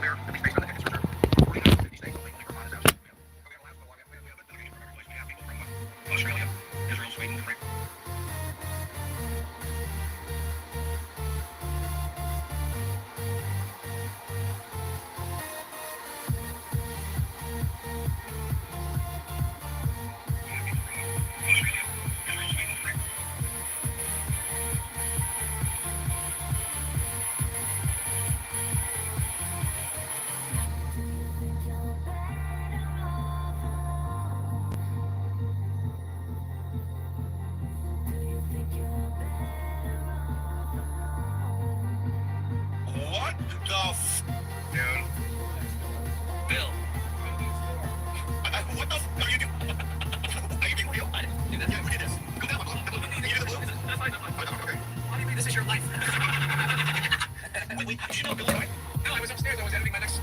clear, at least based on the tickets for sure. 49 50 states, only Vermont is out. We have Alaska, we have a delegation from every place. We have people from Australia, Israel, Sweden, France. What the dude? Bill. What the are you doing? Are you being real? I didn't do that. Yeah, who did this? Go down, you did the blue? That's fine, that's fine. Okay. What do you mean this is your life? Wait, you should know Bill anyway. No, I was upstairs. I was editing my next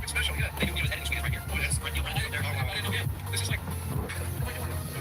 special. Yeah, they knew he was editing. So he was right here. Oh, it is? Right, you were right there. I didn't know. Yeah, this is like.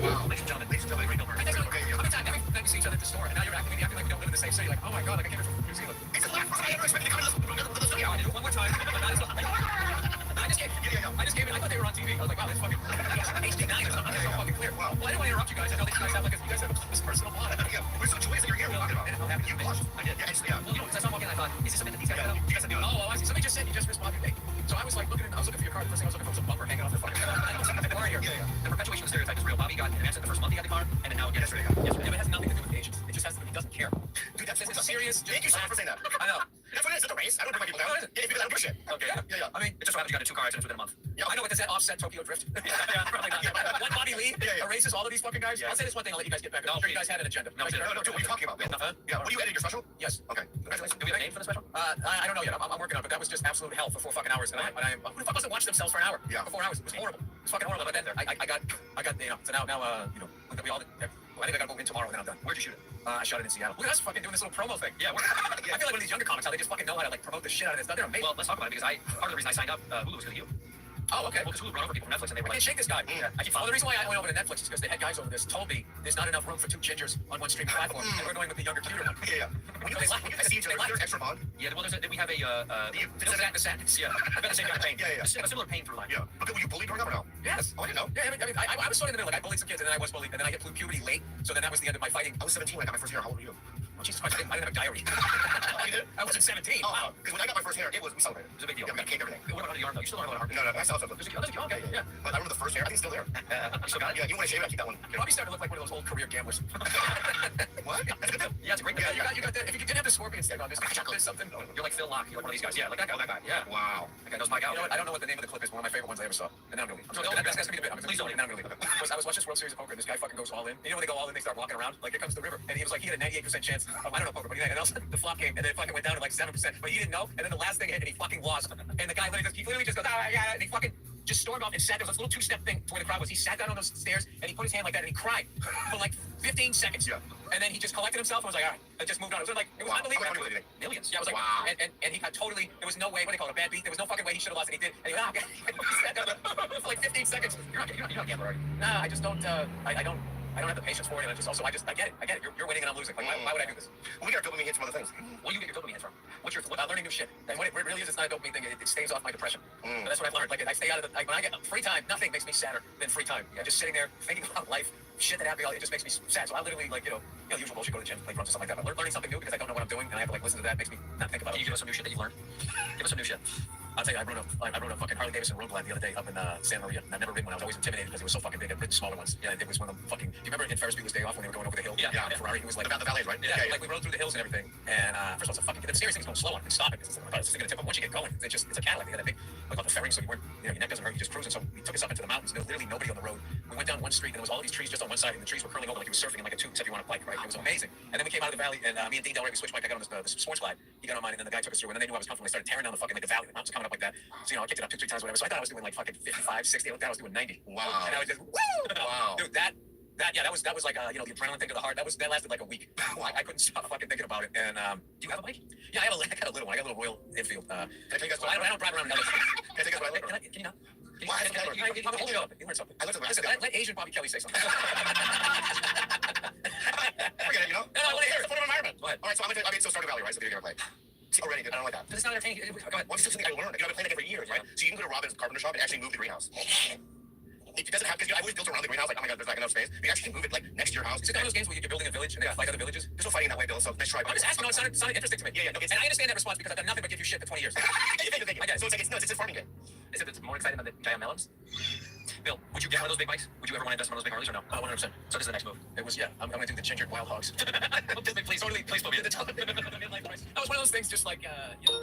Wow. Ladies and gentlemen, Great Bill Murray. Okay, yeah. how many times we see each other at the store, and now you're acting like we don't live in the same city. Like, oh my god, like I came here from New Zealand. It's the last person I ever expected to come to the studio. I do it one more time. I just came. Yeah. I just came in. I thought they were on TV. I was like, wow, that's fucking HD9 or something. That's so fucking clear. Wow. Well, I didn't want to interrupt you guys. I know that you guys have this personal bond. Yeah, we're so joyous that you're here. We're talking about it. I'm happy You blushed. I did. Yeah, yeah. Well, because I saw walking in, I thought, is this something that these guys Yeah, know? you guys have to do it. Oh, I see. Somebody just said you just missed Bobby Day. So I was like I was looking for your card. The first thing I was looking for was a bumper hanging off the fucking car here. Yeah. The perpetuation of stereotype is real. Bobby got advanced in the first month he got the car, and then now again Yesterday. yesterday. It has nothing to do with Asians. It just has to do. He doesn't care. Dude, that's It's serious. Thank you so much for saying that. I know. That's what it is. It's a race. I don't bring my people down. No, it isn't. Yeah, because I don't give a shit. Okay. Yeah. I mean, it just so happens you got in 2 car accidents within a month. Yeah. I know what does that offset Tokyo Drift? Yeah, probably not. One Bobby Lee erases all of these fucking guys. Yeah. I'll say this one thing. I'll let you guys get back. I'm sure you guys had an agenda. No, dude, what are you talking about? Nothing. Yeah, what are you editing, your special? Yes. Okay. Congratulations. Do we have a name for the special? I don't know yet. I'm working on it, but that was just absolute hell for 4 fucking hours. And who the fuck doesn't watch themselves for an hour? Yeah. For 4 hours. It was horrible. It was fucking horrible. But then I got, so now, we all, I think I gotta go in tomorrow and then I'm done. Where'd you shoot it? I shot it in Seattle. Look at us fucking doing this little promo thing. Yeah, I feel like one of these younger comics, how they just fucking know how to like promote the shit out of this stuff. They're amazing. Well, let's talk about it because part of the reason I signed up, Hulu was because of you. Oh, okay. Well, because Hulu brought over people from Netflix and they were I like, can't shake this guy. Yeah. Well, the reason why I went over to Netflix is because the head guys over this told me there's not enough room for 2 gingers on one streaming platform, and we're going with the younger, cuter one. Yeah. When you guys see each other, is there extra bond? Yeah, well, we have the sadness. Yeah, I've got the same kind of pain. Yeah. I have a similar pain through life. Yeah. Okay, were you bullied growing up or no? Yes. Oh, I didn't know. Yeah, I mean, I was sort of in the middle. Like, I bullied some kids, and then I was bullied, and then I hit puberty late, so then that was the end of my fighting. I was 17 when I got my first hair. How old were you? Oh, Jesus Christ, I didn't have a diary. You did? I wasn't 17. Oh, Wow. because when I got my first hair, we celebrated. It was a big deal. Yeah, we got cake, everything. What about the arm, though? You still don't have a heart? No, I still have something. There's a okay, yeah. But I remember the first hair. I think it's still there. You still got it? Yeah, even when I shave it, I keep that one. You're probably starting to look like one of those old career gamblers. What? That's a good thing. Yeah, it's a great. Yeah, you got that. If you didn't have the scorpion stick on this, there's something. You're like Phil Locke. You're like one of these guys. Yeah, like that guy. Yeah. Wow. That guy knows my guy. You know what? I don't know what the name of the clip is. One of my favorite ones I ever saw. And now I'm gonna leave. That's gonna be the bit. Please don't leave. Now I'm gonna leave. I was watching this World Series of Poker, and this guy fucking goes all in. You know when they go all in, they start walking around. Like here comes the river, and he was like, he had a 98% chance. I don't know poker, but anything else. The flop came, and then it fucking went down to like 7%. But he didn't know. And then the last thing hit, and he fucking lost. And the guy literally just goes, oh, I got it. And he fucking just stormed off and sat. There was this little 2-step thing to where the crowd was. He sat down on those stairs, and he put his hand like that, and he cried for like 15 seconds. Yeah. And then he just collected himself and was like, all right, and just moved on. It was unbelievable. How much money did he? Millions. Yeah, I was like, wow. And he got totally, there was no way, what do they call it, a bad beat? There was no fucking way he should have lost, and he did. And he went, he sat down for like 15 seconds. You're not a gambler, are you? Nah, I just don't, I don't have the patience for it, and I get it. You're winning and I'm losing. Like, why would I do this? Well, we got dopamine hits from other things. Where do you get your dopamine hits from? What's learning new shit? And what it really is, it's not a dopamine thing. It staves off my depression. But that's what I've learned. Like, I stay out of when I get free time, nothing makes me sadder than free time. Yeah, just sitting there thinking about life, shit that happened, it just makes me sad. So I literally, like, usual bullshit, go to the gym, play drums, something like that. But learning something new because I don't know what I'm doing, and I have to, like, listen to that makes me not think about it. Can you give us some new shit that you learned? Give us some new shit. I'll tell you, I rode a fucking Harley Davidson road glide the other day up in Santa Maria. And I've never ridden one. I was always intimidated because it was so fucking big. I'd ridden smaller ones. Yeah, it was one of them fucking. Do you remember in Ferris Bueller's Day Off when they were going over the hill? Yeah. Ferrari. It was like the valleys, right? Yeah. Like we rode through the hills and everything. And first of all, it's a fucking. The serious thing's going slow on and stop it. It's just gonna tip up once you get going. It's a Cadillac. They had that big, like on the fairing, so you weren't, your neck doesn't hurt. You just cruising. So we took us up into the mountains. There was literally nobody on the road. We went down one street and there was all these trees just on one side, and the trees were curling over like you were surfing in like a tube, except you were on a bike, right? It was amazing. And then we came out of the valley, and me and Dean Delray, we switched bike. I got on this sports glide. He got on mine, and then the guy took us through. And then they knew I was comfortable. They started tearing down the fucking like the valley. The mountains coming up like that. So I kicked it up 2-3 times, whatever. So I thought I was doing like fucking 55, 60. I thought I was doing 90. Wow. And I was just woo. Wow. Dude, that was like the adrenaline thing to the heart. That lasted like a week. I couldn't stop fucking thinking about it. And do you have a bike? Yeah, I got a little one. I got a little Royal Enfield. Can I tell you guys what I don't drive around. Can I tell you guys what I look? Can you not? Hold it up. You learn something. Listen, let Asian Bobby Kelly say something. Forget it, No, I want to hear it. It's a fun environment. Go ahead. All right, so I'm going to, so Stardew Valley, right? So video game I play. See, already, dude, I don't like that. Because it's not entertaining. Go ahead. Well, it's just something I learned. I've been playing it for years, right? So you can go to Robin's carpenter shop and actually move the greenhouse. It doesn't have, because I always built around the greenhouse, like, oh my god, there's not enough space. You actually can move it like next to your house. Is it one of those games where you're building a village and they fight other villages? There's no fighting that way, Bill, so let's try. I'm just asking, no, it sounded interesting to me. Yeah, no, and I understand that response because I've done nothing but give you shit for 20 years. Thank you. I get it. So it's a farming game. Is it more exciting than the giant melons? Bill, would you get one of those big bikes? Would you ever want to invest in one of those big Harleys or no? 100%. So this is the next move. It was, I'm going to do the ginger wild hogs. Please put me at the top. That was one of those things, just like, I just feel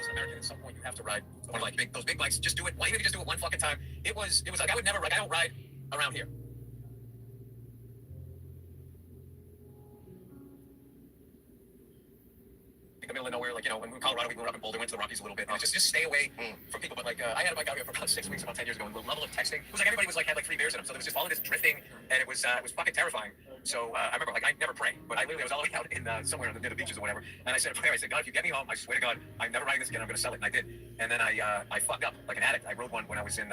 as an American, at some point you have to ride one of like those big bikes. Just do it. Why even if you just do it one fucking time? It was like I would never ride. I don't ride around here. In the middle of nowhere, like, when we were in Colorado, we grew up in Boulder, went to the Rockies a little bit. And just stay away from people. But like, I had a bike out here for about 6 weeks, about 10 years ago, and the level of texting, it was like everybody had like 3 beers in them. So there was just all of this drifting, and it was fucking terrifying. So I remember, like, I never pray, but I was all the way out in somewhere near the beaches or whatever. And I said a prayer. I said, God, if you get me home, I swear to God, I'm never riding this again. I'm going to sell it. And I did. And then I fucked up like an addict. I rode one when I was in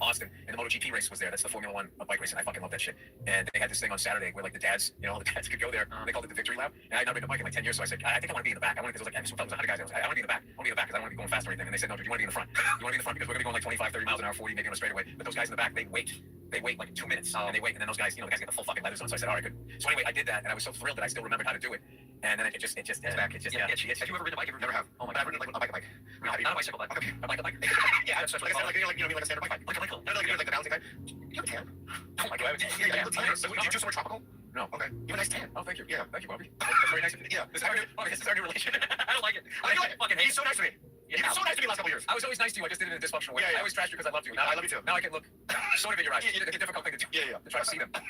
Austin, and the MotoGP race was there. That's the Formula One bike race, and I fucking love that shit. And they had this thing on Saturday where like the dads, all the dads could go there. They called it the victory lap. And I had not ridden a bike in like 10 years, so I said, I think I want to be in the back. I want to, because I was like, I was 100 guys. I want to be in the back. I want to be in the back because I don't want to be going fast or anything. And they said, no, dude, you want to be in the front. You want to be in the front because we're going to be going like 25, 30 miles an hour, 40, maybe on a straightaway. But those guys in the back, they wait like 2 minutes, and they wait, and then those guys, the guys get the full fucking leathers on. So I said, all right, good. So anyway, I did that, and I was so thrilled that I still remembered how to do it. And then it just it's back. It's just itchy. Have you ever ridden a bike? Never have. Oh my God. I've ridden like a bike. Not a bicycle bike. Okay. A bike. Yeah, that's like I said, like a standard bike. Like the balancing bike. You have a tan. Oh my God. Yeah, you tan. So did you do somewhere tropical? No. Okay. You have a nice tan. Oh, thank you. Yeah. Thank you, Bobby. That's very nice of you. Yeah. This is our new relation. I don't like it. I fucking hate. He's so nice to me. You've been so nice to me the last couple years. I was always nice to you. I just did it in a dysfunctional way. I always trashed you because I loved you. Now, I love you too. Now I can look sort of in your eyes. It's a difficult thing to do. Yeah. To try to see them. I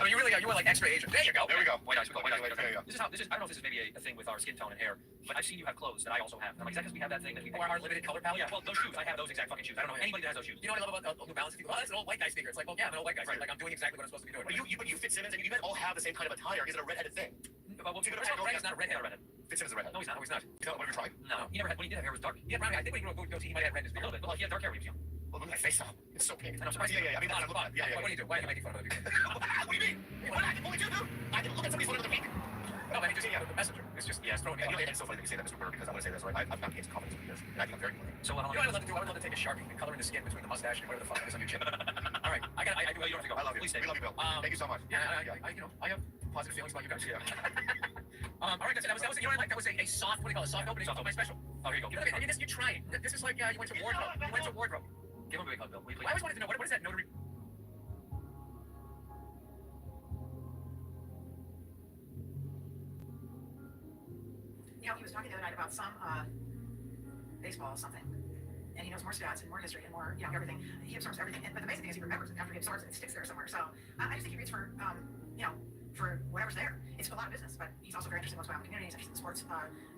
mean, you were like extra Asian. There you go. There we go. White eyes. This is I don't know if this is maybe a thing with our skin tone and hair, but I've seen you have clothes that I also have. I'm like, is that because we have that thing that we our limited color palette? Yeah. Well, those shoes. I have those exact fucking shoes. I don't know anybody that has those shoes. You know what I love about New Balance? People, that's an old white guy sneaker. It's like, well, yeah, I'm an old white guy. Right. Like I'm doing exactly what I'm supposed to be doing. But you fit Simmons, and you guys all have the same kind of attire. Is it a redheaded thing? Well, Red is not a redhead. Fit Simmons is a redhead. No, he's not. No, he's not. You know, what have you tried? No. He never had. When he did have hair, it was dark. He had brown hair. I think when he grew up goatee, he might have red in his beard a little bit. Well, he had dark hair when he was young. Well, look at my face now. It's so pink. And I'm surprised. Yeah. I mean, that's a lot. Yeah. What do you do? Why are you making fun of other people? What do you mean? What I can only do, dude? I can look at somebody's photo of the week. No, man, he just the messenger. It's just it's throwing me. It's so funny that you say that, Mr. Porter, because I'm going to say this. Right? I've got gained some confidence with this, and I think I'm very clear. So what I would love to do? I would love to take a Sharpie and color in the skin between the mustache and whatever the fuck is on your chin. All right, I do. You don't have to go. I love you. Please stay. We love you, Bill. Thank you so much. Yeah, I have positive feelings about you guys. Yeah. All right, that's it. That was a soft. What do you call it? Soft opening of my special. Oh, here you go. You're trying. This is like you went to wardrobe. You went to wardrobe. Give him a big hug, Bill. I always wanted to know what is that notary. He was talking the other night about some baseball something, and he knows more stats and more history and more, everything. He absorbs everything, but the basic thing is he remembers it after he absorbs it. It sticks there somewhere. So I just think he reads for, for whatever's there. It's a lot of business, but he's also very interested in what's going on in the community. He's interested in sports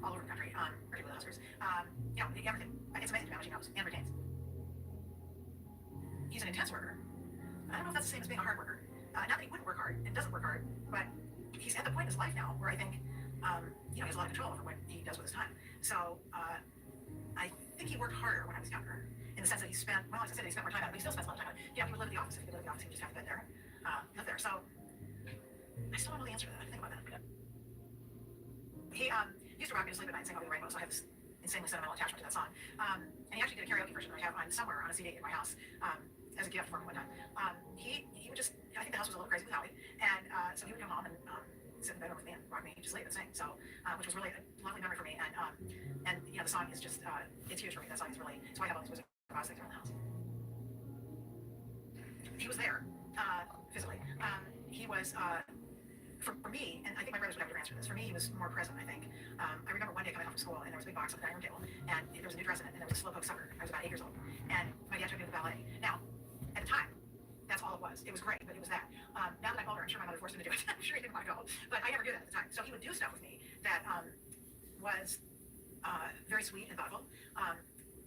all over the country, particularly the Huskers. Everything. It's amazing how much he knows and retains. He's an intense worker. I don't know if that's the same as being a hard worker. Not that he wouldn't work hard and doesn't work hard, but he's at the point in his life now where I think he has a lot of control over what he does with his time. So I think he worked harder when I was younger, in the sense that he spent more time on it, but he still spends a lot of time on it. He would live in the office. If he lived in the office, he would just have a bed there, live there. So I still don't know the answer to that. I think about that. He used to rock me to sleep at night and sing Over the Rainbow, so I have this insanely sentimental attachment to that song. And he actually did a karaoke version that I have somewhere on a CD in my house as a gift for me one time. He would just, I think the house was a little crazy with Howie, and so he would come home and sit in bed with me and rock me to sleep and sing. So, which was really a lovely memory for me. And the song is just, it's huge for me. That song is really, it's why I have all these Wizard of Oz things around the house. He was there, physically. He was, for me, and I think my brothers would have to answer this, for me, he was more present, I think. I remember one day coming home from school, and there was a big box on the dining room table, and there was a new dress in it, and there was a slowpoke sucker. I was about 8 years old. And my dad took me to the ballet. Now, at the time, that's all it was. It was great, but it was that. Now that I'm older, I'm sure my mother forced him to do it. I'm sure he didn't want to go. But I never did that at the time. So he would do stuff with me that was very sweet and thoughtful.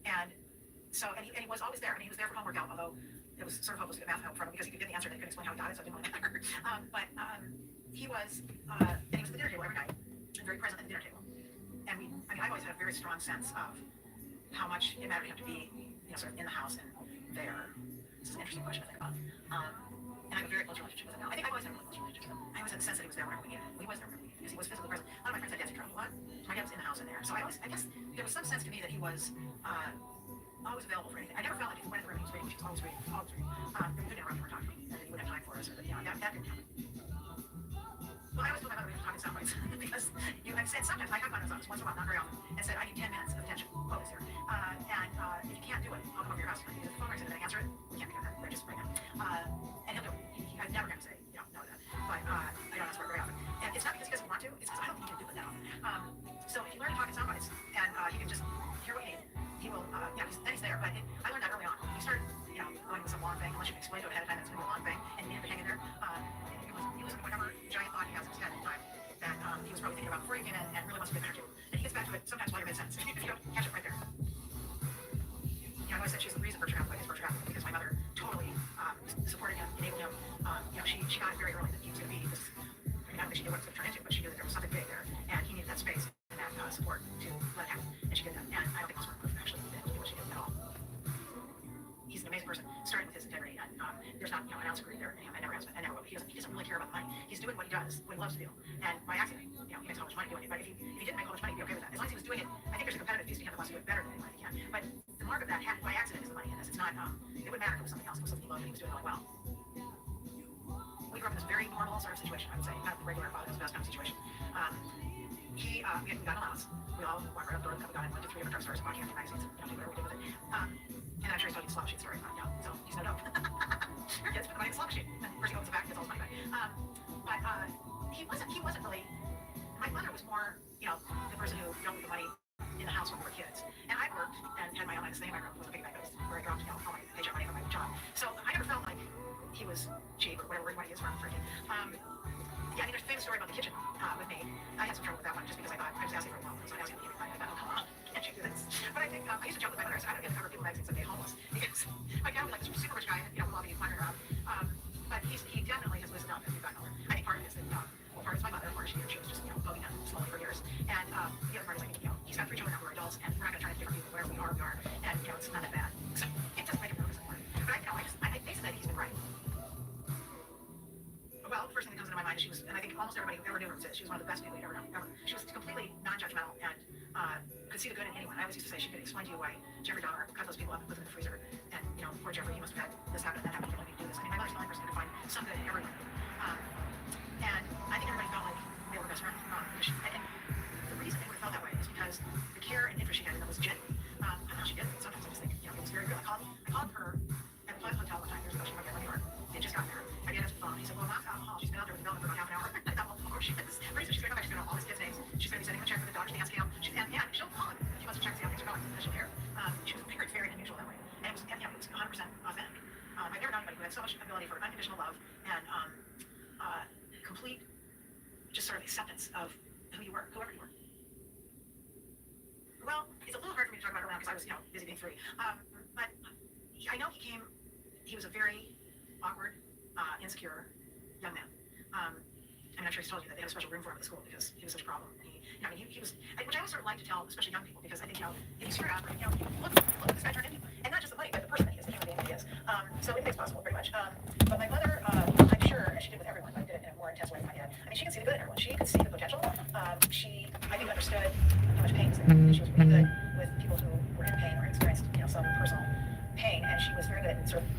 And he was always there. I mean, he was there for homework help, although it was sort of hopeless to get math help from him because he could get the answer and he couldn't explain how he got it, so it didn't really matter. But he was at the dinner table every night and very present at the dinner table. And I've always had a very strong sense of how much it mattered to him to be, sort of in the house and there. This is an interesting question to think about. And I have a very close relationship with him now. I think I've always had a really close relationship with him. I always had the sense that he was there whenever we needed him. He was there whenever we needed him. because he was physically present. A lot of my friends had dads in trouble. What? My dad was in the house in there. So I guess there was some sense to me that he was always available for anything. I never felt like if he went in the room, he was reading. He was always reading, always reading. He wouldn't interrupt when we were talking, and he wouldn't have time for us, or that didn't happen. Well, I always told my mother we were talking sound bites because I've said sometimes I have gone to his office once in a while, not very often, and said I need 10 minutes of attention. Focus here. And if you can't do it, I'll come over to your house. Because if the phone rings and I answer it, we can't be doing that. We're just right now. And he'll do it. I've never had to say no to that. But I don't ask for it very often. And it's not because he doesn't want to. It's because I don't think he can do it that often. So if you learn to talk in sound bites and you can just hear what you need, he will. Then he's there. But I learned that early on. If you start, going with some long thing, unless you can explain to it ahead of time, it's going to be a long thing, and you need to hang in there. He was whatever giant thought he has in his head at the time that he was probably thinking about before he came in and really wants to get back to. And he gets back to it sometimes while you're mid-sentence. If you don't catch it right there. I always said she's the reason Berkshire Hathaway is Berkshire Hathaway because my mother totally supported him, enabled him. She got it very early that he was going to be this. I don't think she knew what it was going to turn into, but she knew that there was something big there, and he needed that space and that support to let it happen. And she did that. And I don't think it was her actually did what she did at all. He's an amazing person, starting with his integrity, and there's not an ounce of greed there in him. I never has been, and never will. He doesn't really care about the money. He's doing what he does, what he loves to do, and by accident, he makes how much money doing it. But if he didn't make how much money, he'd be okay with that. As long as he was doing it, I think there's a competitive piece to him that wants to do it better than anybody can. But the mark of that by accident is the money in this. It's not. It wouldn't matter if it was something else. It was something he loved and he was doing really well. We grew up in this very normal sort of situation. I would say, kind of the regular father was best kind of situation. We got an allowance. We all walked right up the door. We got in, went to 3 different drugstores, bought candy magazines, and do whatever we did with it. And I'm sure he's told you the slot machine story. So he's no dope. Your kids put the money in the slot machine. And first he opens the back and gets all his money back. But he wasn't really. My mother was more, the person who dealt with the money in the house when we were kids. And I worked and had my own line of thing. I was a big bank where I dropped, all my paycheck money from my job. So I never felt like he was cheap or whatever word you want to use for freaking. There's a famous story about the kitchen with me. I had some trouble with that one just because I thought I was asking for a while. So I was asking for money. I thought, oh, come on, can't you do this? But I think I used to joke with my mother. I said, I don't get to cover people magazines that get homeless because my dad was like this super rich guy, and we'll all be wandering around. But he definitely has loosened up as we've gotten older. I think part of it is that, part is my mother, or she was just, poking at slowly for years. And the other part is like, he's got 3 children now who are adults, and we're not going to try to different people. Wherever we are. And it's not that bad. So it doesn't make him nervous anymore. But I basically think he's been right. Well, the first thing that comes into my mind is she was, and I think almost everybody who ever knew her said she was one of the best people you'd ever known, ever. She was completely non-judgmental and could see the good in anyone. I always used to say she could explain to you why Jeffrey Dahmer cut those people up and put them in the freezer. And, poor Jeffrey, he must have had this happen and that happened. You don't need to do this. I mean, my mother's the only person who could find some good in everyone. And I think everybody felt like they were best friends. And the reason they would have felt that way is because the care and interest she had in them was genuine. I don't know how she did it. Sometimes I just think, it was very real. I called her at the Plaza Hotel one time years ago. She went there in New York. They just got there. I did answer the phone. He said, well, Mom's out in the hall. She's been out there with the building for about half an hour. I thought, well, of course she is. Pretty soon she's going to come back. She's going to know all his kids' names. She's going to be sending him a check for the Dodgers dance camp. And she'll call him if she wants to check to see how things are going. She'll care. She was very, very unusual that way. And it was 100% authentic. I've never known anybody who had so much ability for unconditional love and complete just sort of acceptance of who you were, whoever you were. Well, it's a little hard for me to talk about her now because I was, busy being 3. But I know he was a very awkward, insecure young man. I'm not sure he's told you that they had a special room for him at the school because he was such a problem. And he was, which I always sort of like to tell, especially young people, because I think, if you screw it up, look this guy turned into, and not just the money, but the person that he is, the human being that he is. So anything's possible, pretty much. But my mother, I'm sure, as she did with everyone, but did it in a more intense way than my dad. I mean, she could see the good in everyone. She could see the potential. She, I think, understood how much pain was there. She was really good with people who were in pain or experienced, some personal pain, and she was very good at sort of,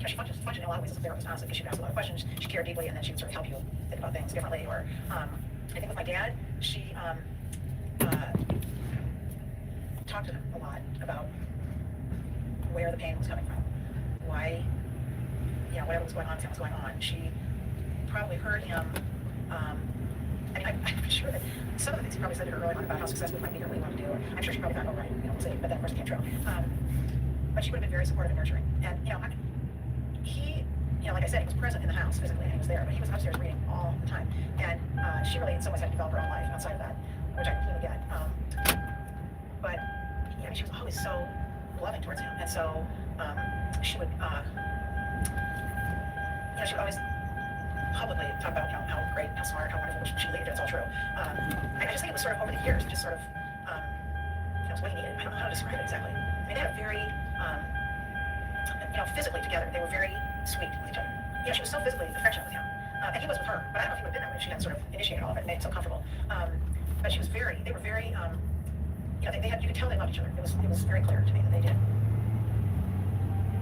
she functioned in a lot of ways as a therapist, honestly, because she would ask a lot of questions. She cared deeply, and then she would sort of help you think about things differently. Or I think with my dad, she talked to him a lot about where the pain was coming from, why, whatever was going on, what was going on. She probably heard him. I'm sure that some of the things he probably said to her early on about how successful it might be or what he wanted to do, I'm sure she probably thought, oh, right, we'll see. But then, of course, it came true. But she would have been very supportive and nurturing. And, he, like I said, he was present in the house physically, and he was there, but he was upstairs reading all the time. And she really, in some ways, had to develop her own life outside of that, which I completely get. But, she was always so loving towards him. And so she would, she would always publicly talk about, how great, how smart, how wonderful she believed it's all true. I just think it was sort of over the years, just sort of, it was what he needed. I don't know how to describe it exactly. I mean, they had a very, physically together, they were very sweet with each other. She was so physically affectionate with him. And he was with her, but I don't know if he would have been that way if she hadn't sort of initiated all of it and made it so comfortable. But she was they were very, they had, you could tell they loved each other. It was very clear to me that they did.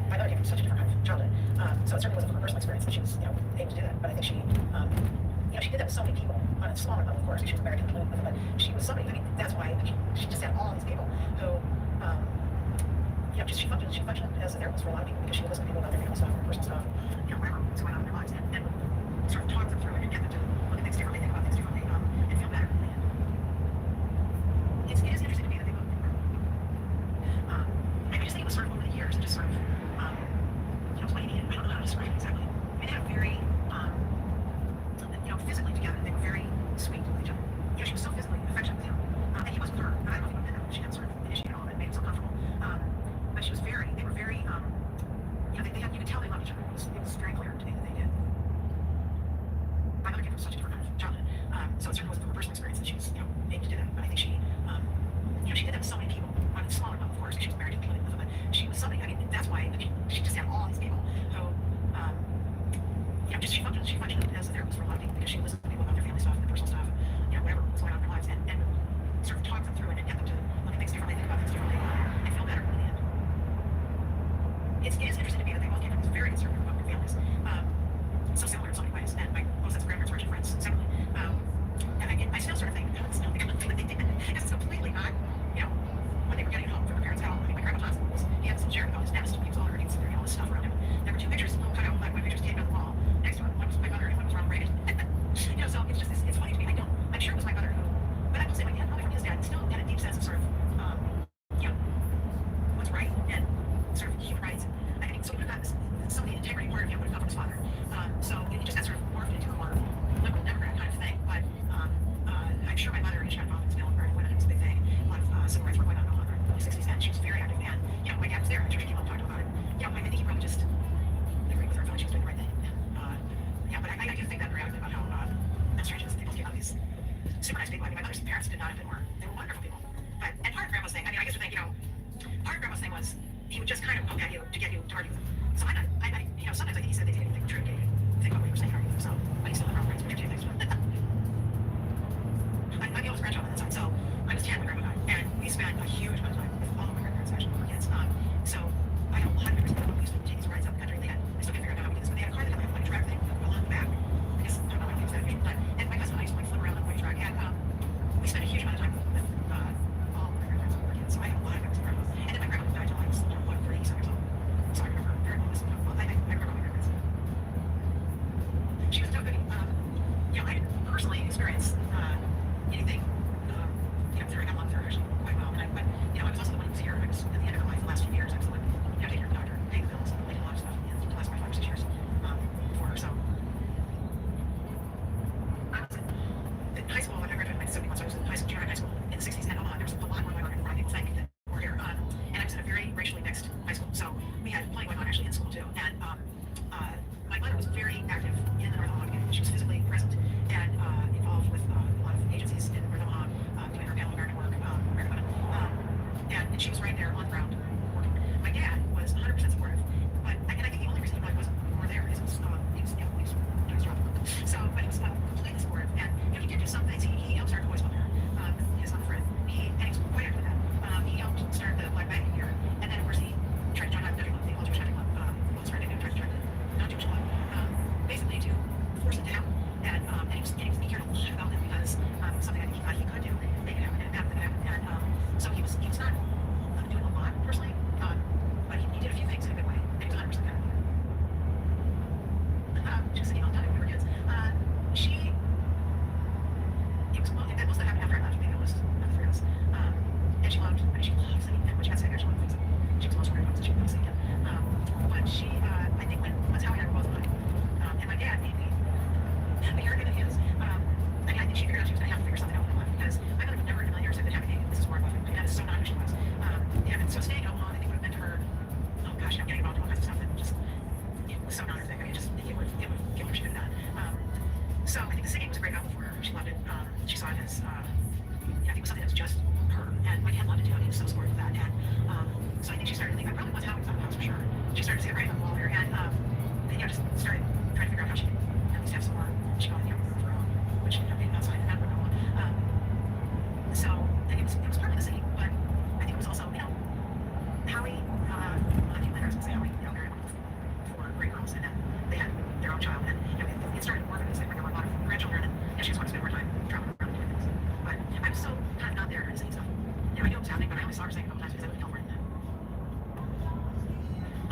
My mother came from such a different kind of childhood, so it certainly wasn't from her personal experience that she was, able to do that. But I think she, she did that with so many people on a smaller level, of course, because she was married to the with them, but she was somebody. I mean, that's why she just had all these people who, she functioned as a therapist for a lot of people because she would listen to people about their stuff, their personal stuff, whatever was going on in their lives, and would sort of talk them through it and get them to look at things differently, think about things differently, and feel better. It is interesting to me that they both did. I just think it was sort of over the years, it just sort of, what you needed. I don't know how to describe it exactly. I mean, they had very, physically together, they were very sweet with each other. She was so physically affectionate with him, and he was with her. But I don't know if he would have been that. She had sort of initiated all of it, made it so comfortable. But they were very, they had, you could tell they loved each other. It was very clear to me that they did. My mother came from such a different kind of childhood, so it certainly wasn't from her personal experience that she was, able to do that. But I think she, she did that with so many people on a smaller level, of course, because she was married to the with them. But she was somebody. I mean, that's why she just had all these people who, she functioned as a therapist for a lot of people because she listened to people about their family stuff and their personal stuff, whatever was going on in their lives, and sort of talk them through it and get them to look at things differently, think about things differently, and feel better in the end. It is interesting to me that they both came from these very conservative families, so similar in so many ways, and my both sets of grandparents were actually friends separately. And I still sort of think, it's not the kind of thing that they did, because it's completely not, when they were getting home from their parents' house. I mean, my grandpa Johnson he had some sharing about his nest, he was older, and he was all this stuff around him. There were two pictures, cut out, like my pictures came down the wall next to him. One was my mother and one was Ronald Reagan. So it's just, it's funny to me. I'm sure it was my mother who, but I will say, my dad, probably from his dad, still had a deep sense of sort of, what's right and sort of human rights. I mean, so some of the integrity part of him would have come from his father. So it just got sort of morphed into a more liberal Democrat kind of thing. But I'm sure my mother, she got involved in this bill, and women, it was a big thing. A lot of civil rights were going on in the early 60s, and she was very active. And, my dad was there. I'm sure she came up and talked about it. I think he probably just agreed with her and felt like she was doing the right thing. And, but I do think that periodically about how strange it is that people get out these super nice people. I mean, my mother's parents did not have been more. They were wonderful people. But, and part of Grandma's thing, I guess the thing, part of Grandma's thing was he would just kind of poke at you to get you to argue with him. So sometimes I think he said they did anything true to get you to think about what you were saying and argue with him. So, but he still had friends, which are two things. I'm the oldest grandchild on that side, so I was 10 when Grandma died, and we spent a huge amount of time with all of my grandparents, actually, when we were kids. So I have a lot of memories of when we used to take these rides out the country, and they still can't figure out how we did this, but they had a car that had like a track thing along the back. I guess, I don't know how to use that efficient, and my husband and I used to flip around on the track, and we spent a huge amount of time with all of my grandparents when we were kids, so I have a lot of memories of Grandma. And then my grandma died till I was, 30 years old, so I remember very well this. Well, I remember my grandparents. She was a tough cookie. I didn't personally experience anything, with her. I got along with her actually quite well. But I was also the one who was here. I was at the end of her life, the last few years, I was the one, taking her to the doctor, paying the bills, and making a lot of stuff in the last 5 or 6 years for her. So I was in high school when I graduated in 1971, so I was in junior high school in the 60s, and there was a lot more going on than people think that were here. And I was in a very racially mixed high school, so we had plenty going on actually in school too. And my mother was very active in the North Omaha community. She was physically present and involved with a lot of agencies in North Omaha, doing her family garden work, American Women. And she was right there on the ground working. My dad was 100% supportive, but I think the only reason he probably wasn't more there is he was doing his job. So, but he was completely supportive, and he did do some things. He helped start the Boys Club here, his son Fred. And he was quite active in that. He helped start the Black Bag here, and then of course he tried to join the All Jewish Hunting Club. Tried to join the non-Jewish club, basically to force it to happen. And he cared a lot about them because it was something I think he thought he could do. They could happen, and happen, and happen. And so he was not doing a lot personally, but he did a few things in a good way, and he was 100% kind of there. She was sitting all the time when we were kids. That must have happened after I left, maybe it was the three of us. And she loved singing, and when she got sick, actually, she was most worried about that she was singing. But she, I think once Howie and I were both alive, and my dad made me a year ago than his, I think she figured out she was going to have to figure something out with her life, because my mother would never in a million years have been happy this is Warren Buffett. My dad is so not who she was. And so staying at home, I think would have meant to her, oh gosh, I'm getting involved in all kinds of stuff that just, it was so not her thing. I mean, it would give her she could have done. So I think the singing was a great outlet for her. She loved it. She saw it as, I think it was something that was just her. And my dad loved it too, and he was so supportive of that. And so I think she started to think, I probably was Howie's house for sure. She started to see the writing on the wall there, and then just started trying to figure out how she could at least have some more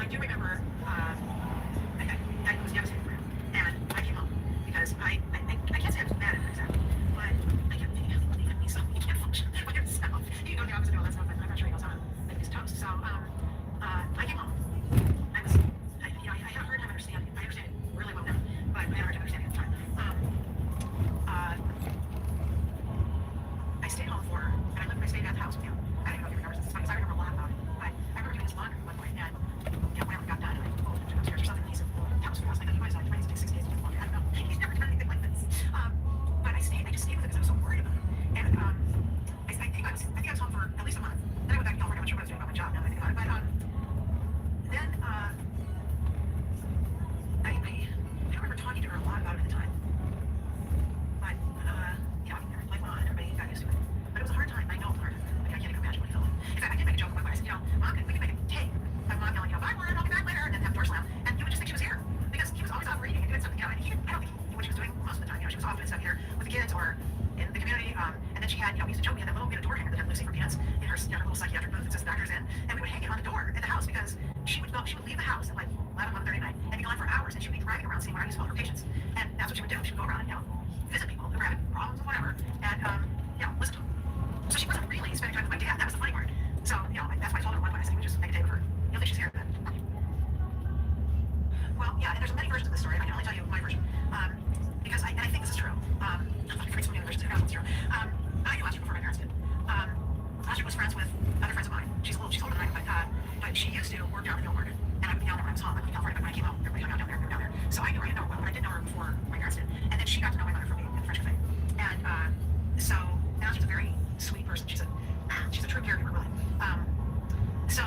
do remember, I was devastated for him. And I came home because I can't say I was mad at him exactly, but I kept thinking, how can he so he can't function by himself? He can go to the office and do all that stuff, but I'm not sure he knows how to make his toast. So I came home. I had a hard time understanding. I understand it really well now, but I had a hard time understanding it at the time. I stayed home I stayed at the house with him. I don't know if you remember this, because I remember a lot about it. But I remember doing his laundry one point, and whenever we got done, I went upstairs or something, and he said, that was fast. I thought, you guys might take 6 days to do laundry. I don't know. He's never done anything like this. But I just stayed with him because I was so worried about him. And I think I was home for at least a month. Then I went back to California. I'm not sure what I was doing about my job now that I think about it. But then I don't remember talking to her a lot about it at the time. But life went on, and everybody got used to it. But it was a hard time. I know it was a hard time. I can't even imagine what he felt like. In fact, I did make a joke with my wife. I said, Mom, we can make a tape of Mom yelling, bye, Warren, I'll be back later, and then have the door slam, and you would just think she was here. Because he was always off reading and doing something, and I don't think he knew what she was doing most of the time. She was off doing stuff here with the kids or in the community. And then she had, we used to joke, we had a door hanger that had Lucy for Peanuts in her little psychiatric booth that says doctors in, and we would hang it on the door at the house because she would leave the house at like 11:30 at night and be gone for hours, and she would be driving around seeing what I used to call her patients. And that's what she would do. She would go around and, visit people who were having problems or whatever, and, listen to them. So she wasn't really spending time with my dad. That was the funny part. So, that's why I told her one way. I said, you would just make a day with her. You'll think she's here then. Well, yeah, and there's many versions of this story. I can only tell you my version. Because I think this is true. I'm afraid so many other versions. Who knows what's true? I knew Astrid before my parents did. Astrid was friends with other friends of mine. She's older than I am, but she used to work down in Gilbert. And I would be down there when I was home. I lived in California, but when I came home, everybody hung out down there. So I knew her. I didn't know her well, but I did know her before my parents did. And then she got to know my mother from being in the French cafe. And so now she's a very sweet person. She's a true caregiver, really. So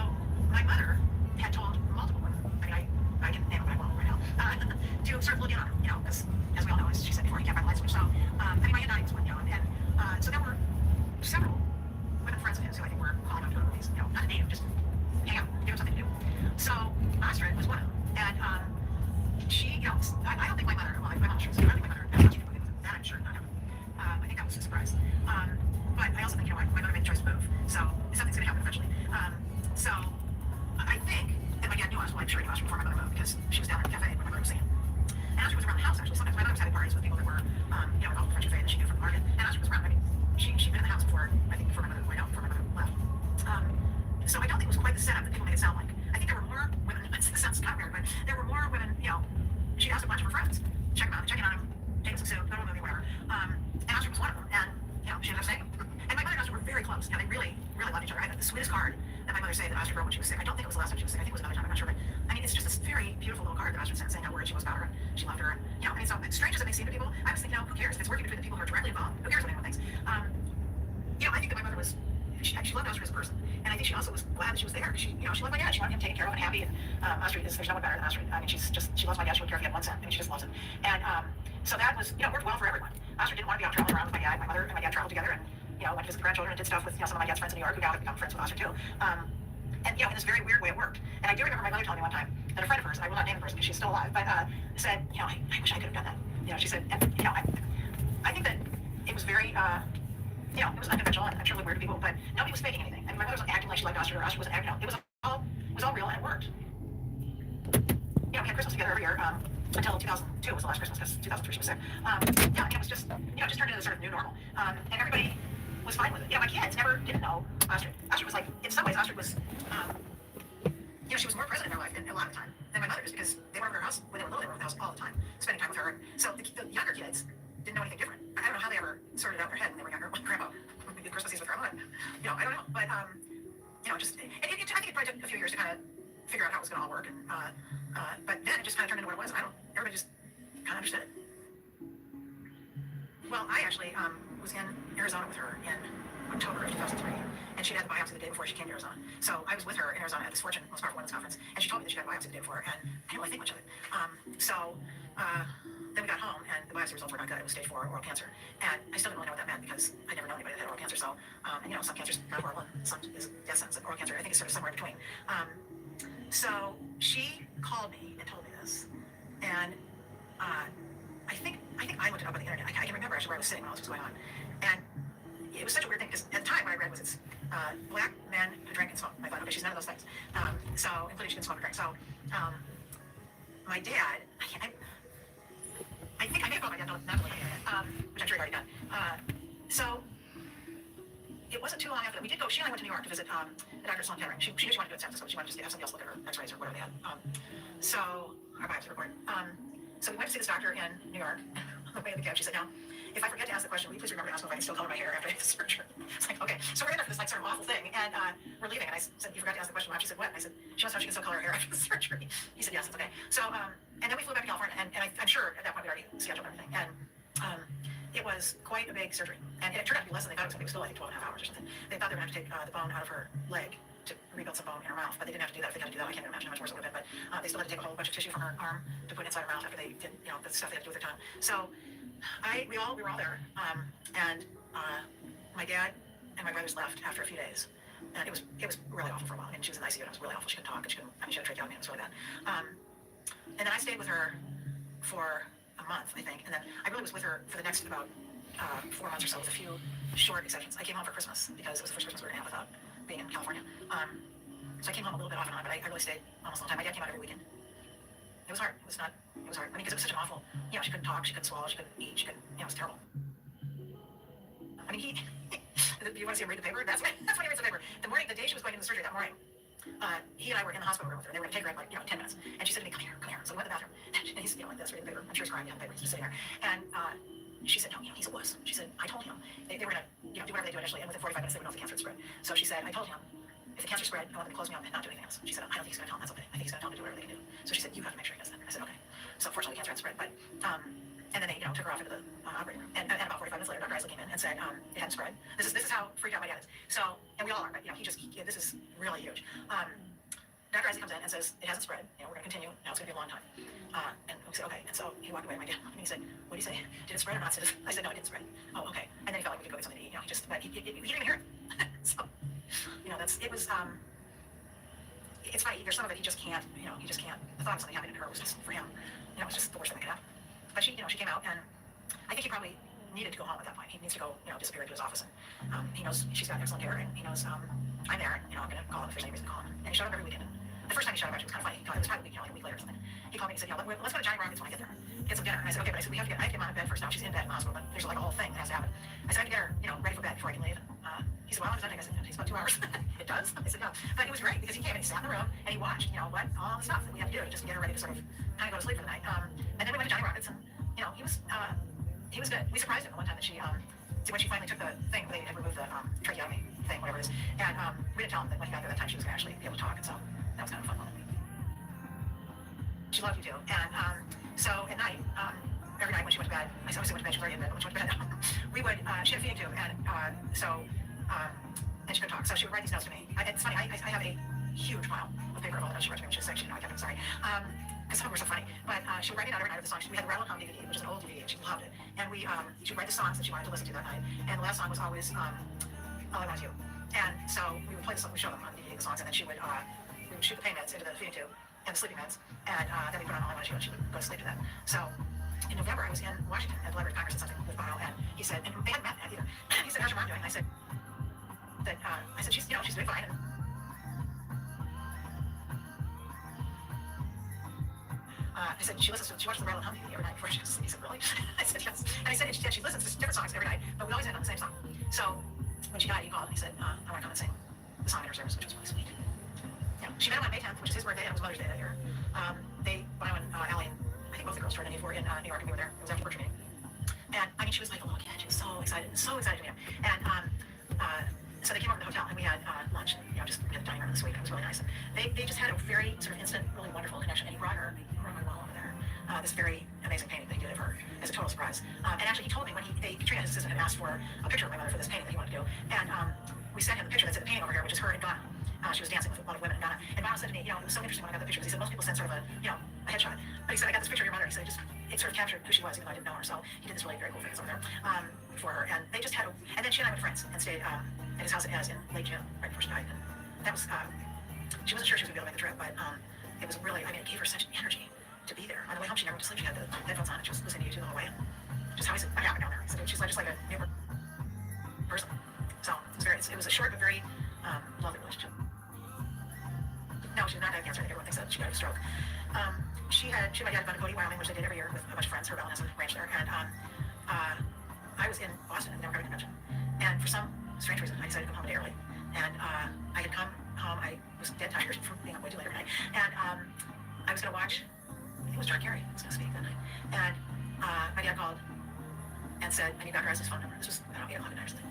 my mother had told multiple women, I can name them, but I won't right now, to sort of look in on her, because as we all know, as she said before, he can't find the light switch. So, my Aunt Dottie was one, and so there were several women friends of his who I think were calling out to go to movies, not to name, just hang out, give him something to do. So Astrid was one of them, and she, I don't think my mother, my mom sure, I don't think my mother asked Astrid to go with that, I'm sure, not ever. I think that was a surprise. But I also think, my mother made the choice to move, so something's going to happen eventually. So I think that my dad knew Astrid, well, I'm sure he knew Astrid before my mother moved, because she was down at the cafe when my mother was singing. And Astrid was around the house, actually. Sometimes my mother was having parties with people that were, involved in the French cafe that she knew from the market. And Astrid was around. She'd been in the house before my mother went out, before my mother left. So I don't think it was quite the setup that people make it sound like. I think there were more women, it sounds kind of weird, but there were more women, she'd ask a bunch of her friends, check in on them, take them some soup, go to a movie, whatever. And Astrid was one of them, and, she ended up staying. And my mother and Astrid were very close. They really, really loved each other. I had the sweetest card that my mother said that Astrid wrote when she was sick. I don't think it was the last time she was sick. I think it was another time. I'm not sure. But, it's just this very beautiful little card that Astrid sent saying how worried she was about her. And she loved her. And, so strange as it may seem to people, I was thinking, who cares? If it's working between the people who are directly involved, who cares what anyone thinks? I think that my mother was, she loved Astrid as a person. And I think she also was glad that she was there. She loved my dad. She wanted him taken care of and happy. And Astrid there's no one better than Astrid. She loves my dad. She wouldn't care if he had 1 cent. She just loves him. And so that was, worked well for everyone. Astrid didn't want to be out traveling around with my dad. My mother and my dad traveled together and, went to visit the grandchildren and did stuff with, some of my dad's friends in New York who now have become friends with Astrid too. And, in this very weird way it worked. And I do remember my mother telling me one time that a friend of hers, I will not name the person because she's still alive, but said, I wish I could have done that. She said, and, I think that it was very, it was unconventional and I'm sure really weird to people, but nobody was faking anything. I mean, my mother was acting like she liked Astrid or Astrid wasn't acting, it was all real and it worked. We had Christmas together every year until 2002 was the last Christmas because 2003 she was sick. And it was just, just turned into this sort of new normal. And everybody was fine with it. My kids didn't know Astrid. Astrid was like, in some ways, Astrid was, she was more present in their life a lot of the time than my mother's because they were over her house when they were little. They were over the house all the time, spending time with her. And so the younger kids didn't know anything different. I don't know how they ever sorted it out in their head when they were younger. When Grandma did Christmas Eve with Grandma. I don't know. But I think it probably took a few years to kind of figure out how it was going to all work. And but then it just kind of turned into what it was. Everybody just kind of understood it. Well, I actually was in Arizona with her in October of 2003, and she had the biopsy the day before she came to Arizona. So I was with her in Arizona at this Fortune Most Powerful Women's Conference, and she told me that she had a biopsy the day before, and I didn't really think much of it. Then we got home, and the biopsy results were not good. It was stage 4 oral cancer, and I still didn't really know what that meant because I'd never known anybody that had oral cancer. So, some cancer's not horrible, and some is death sentence. Oral cancer, I think, is sort of somewhere in between. So she called me and told me this, and I think I looked it up on the internet. I can remember actually where I was sitting when all this was going on, and it was such a weird thing because at the time what I read was it's black men who drink and smoke. I thought, okay, she's none of those things. So including she didn't smoke or drink. So My dad, I think I may have called my dad, not to look at it, which I'm sure he already done. So it wasn't too long after that. We did go, she and I went to New York to visit a doctor, Sloan Kettering. She knew she wanted to do it in San Francisco. She wanted to just have somebody else look at her x-rays or whatever they had. So, our biopsy report. So we went to see this doctor in New York. On the way in the cab, she said, now, if I forget to ask the question, will you please remember to ask me if I can still color my hair after I have the surgery? It's like, okay. So we're in there for this like sort of awful thing, and we're leaving, and I said, you forgot to ask the question, Mom. She said, what? And I said, she wants to know if she can still color her hair after the surgery. He said, yes, it's okay. So, and then we flew back to California, and I'm sure at that point we'd already scheduled everything. And it was quite a big surgery, and it turned out to be less than they thought it was going to be. It was still, I think, 12 and a half hours or something. They thought they were going to have to take the bone out of her leg to rebuild some bone in her mouth, but they didn't have to do that. If they had to do that, I can't imagine how much worse it would have been. But they still had to take a whole bunch of tissue from her arm to put inside her mouth after they did, the stuff they had to do with their tongue. So we were all there, and my dad and my brothers left after a few days, and it was really awful for a while. I mean, she was in the ICU, and it was really awful. She couldn't talk, and she had a tracheotomy, and it was really bad. And then I stayed with her for a month, I think, and then I really was with her for the next about 4 months or so, with a few short exceptions. I came home for Christmas because it was the first Christmas we were going to have without being in California. So I came home a little bit off and on, but I really stayed almost all the time. My dad came out every weekend. It was hard. It was hard. I mean, because it was such an awful, she couldn't talk, she couldn't swallow, she couldn't eat, it was terrible. I mean, you want to see him read the paper? That's when he reads the paper. The day she was going into the surgery that morning, he and I were in the hospital room with her, and they were going to take her in like, 10 minutes. And she said to me, come here. So we went to the bathroom, and he's, like this, reading the paper. I'm sure he's crying behind the paper, he's just sitting there. And she said, no, he's a wuss. She said, I told him. They were going to, do whatever they do initially, and within 45 minutes, they would know if the cancer had spread. So she said, I told him, if the cancer spread, I want them to close me up and not do anything else. She said, I don't think he's going to tell him. That's okay. I think he's going to tell him to do whatever they can do. So she said, you have to make sure he does that. I said, okay. So fortunately, the cancer had spread, but, and then they, took her off into the operating room. And about 45 minutes later, Dr. Isley came in and said, it hadn't spread. This is how freaked out my dad is. So, and we all are, but, this is really huge. Dr. Isley comes in and says, it hasn't spread. We're going to continue. Now it's going to be a long time. And we said, okay. And so he walked away, my dad, and he said, what do you say? Did it spread or not? I said, no, it didn't spread. Oh, okay. And then he felt like we could go get something to eat. But he didn't even hear it. So, it's funny. There's some of it he just can't, he just can't. The thought of something happening to her was just, for him, it was just the worst thing that could happen. But she came out, and I think he probably needed to go home at that point. He needs to go, disappear into his office, and he knows she's got excellent care, and he knows I'm there, and I'm going to call him if there's any reason to call him. And he showed up every weekend. And the first time he showed up, actually, it was kind of funny. It was probably like a week later or something. He called me and he said, let's go to Johnny Rockets when I get there. Get some dinner. And I said, okay, but I said, I have to get him out of bed first. Now she's in bed in the hospital, but there's like a whole thing that has to happen. I said, I have to get her, ready for bed before I can leave. He said, well, how long does that take? I said, it takes about 2 hours. It does? I said, no. But it was great because he came and he sat in the room and he watched, all the stuff that we had to do just to get her ready to sort of kind of go to sleep for the night. And then we went to Johnny Rockets, and, he was good. We surprised him the one time that when she finally took the thing, they had removed the tracheotomy thing, whatever it is. And we didn't tell him that when he got there that time she was going to actually be able to talk. And so that was kind of a fun moment. She loved you too. And so at night, every night when she went to bed, I obviously went to bed, she was already in bed, but when she went to bed, we would, she had a feeding tube, and and she couldn't talk. So she would write these notes to me. It's funny, I have a huge pile of paper of all the notes she wrote to me, which is actually, I kept them, sorry. Because some of them were so funny. But she would write me down every night of the songs. We had the Rattle Hum DVD, which is an old DVD, and she loved it. And she would write the songs that she wanted to listen to that night. And the last song was always All I Want Is You. And so we would play the song, we show them on DVD the songs, and then we would shoot the pain meds into the feeding tube and the sleeping meds, and then we put on All I Want Is You, and she would go to sleep to that. So in November, I was in Washington at the Library of Congress or something with Bono, and he said, and they hadn't met yet either. He said, how's your mom doing? I said, she's doing fine. And I said, she watches the Rattle Hum DVD every night before she goes to sleep. He said, really? I said, yes. And I said, she listens to different songs every night, but we always end on the same song. So when she died, he called and he said, I want to come and sing the song in her service, which was really sweet. She met him on May 10th, which is his birthday, and it was Mother's Day that year. Bono and Allie, and I think both the girls turned 94 in New York, and we were there. It was after the Berkshire meeting. And I mean, she was like a little kid. She was so excited to meet him. And so they came over to the hotel, and we had lunch, and just we had the dining room this week. It was really nice. And they just had a very sort of instant, really wonderful connection. And he brought my wall over there. This very amazing painting that he did of her as a total surprise. And actually, he told me when Katrina, his assistant, had asked for a picture of my mother for this painting that he wanted to do. And we sent him the picture that's in the painting over here, which is her in Ghana. She was dancing with a lot of women in Ghana. And Bono said to me, it was so interesting when I got the picture. He said, most people send sort of a headshot. But he said, I got this picture of your mother. He said, it sort of captured who she was, even though I didn't know her. So he did this really very cool thing over there for her. And they just had and then she and I went to France and stayed at his house in late June, right before she died. And that was, she wasn't sure she was going to be able to make the trip, but it was really, it gave her such energy to be there. On the way home, she never went to sleep. She had the headphones on, and she was listening to you two the whole way. And just how he said, I'm happy down there. So she's just like a new person. So it was a short but very lovely relationship. No, she did not die of cancer. I think everyone thinks that. she got a stroke. She and my dad had gone to Cody, Wyoming, which they did every year with a bunch of friends. Her has a ranch there, and I was in Boston at the Democratic Convention, and for some strange reason, I decided to come home a day early. And I had come home. I was dead tired from being up way too late every night, and I was going to watch. I think it was John Kerry. I was going to speak that night, and my dad called and said, "I need Dr. Rice's phone number." This was, I don't know, 8 o'clock at night or something.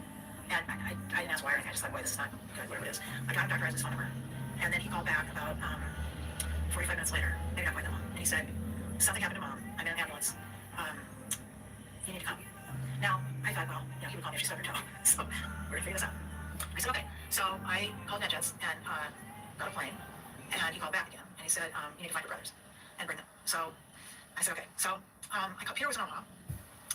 And I didn't ask why or anything. I just thought, boy, this is not good, whatever it is. I got Dr. Rice's phone number, and then he called back about 45 minutes later, maybe not quite that long, and he said, "Something happened to Mom. I'm in an ambulance. You need to come." Now, I thought, well, he would call me if she stubbed her toe, so we're going to figure this out. I said, okay. So I called NetJets and got a plane, and he called back again, and he said, "You need to find your brothers and bring them." So I said, okay. So Peter was in Omaha,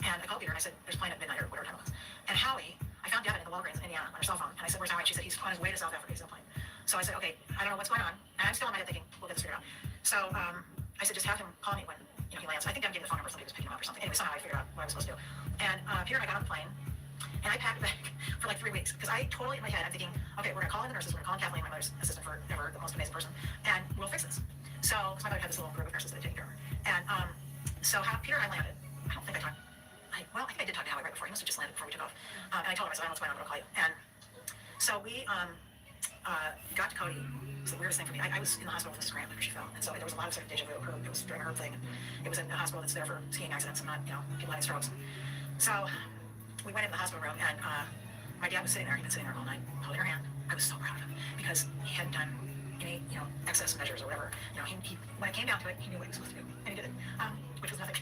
and I called Peter, and I said, "There's a plane at midnight," or whatever time it was. And Howie, I found Devin in the Walgreens in Indiana on her cell phone, and I said, "Where's Howie?" And she said, "He's on his way to South Africa. He's in a plane." So I said, okay, I don't know what's going on. And I'm still in my head thinking, we'll get this figured out. So I said, just have him call me when he lands. I think Devin gave me the phone number, somebody was picking him up or something. Anyway, somehow I figured out what I was supposed to do. And Peter and I got on the plane, and I packed a bag for like 3 weeks, because I totally, in my head, I'm thinking, okay, we're going to call in the nurses, we're going to call in Kathleen, my mother's assistant forever, the most amazing person, and we'll fix this. So, because my mother had this little group of nurses that had taken care of her. And so Peter and I landed. I don't think I talked, well, I think I did talk to Howie right before. He must have just landed before we took off. And I told him, I said, "I don't know what's going on, I'm going to call you." And so we got to Cody. It was the weirdest thing for me. I was in the hospital with Mrs. Graham after she fell, and so there was a lot of sort of deja vu. It was during her thing, and it was in a hospital that's there for skiing accidents and not, people having strokes. So we went into the hospital room, and my dad was sitting there. He'd been sitting there all night, holding her hand. I was so proud of him because he hadn't done any, excess measures or whatever. He when it came down to it, he knew what he was supposed to do, and he did it, which was nothing.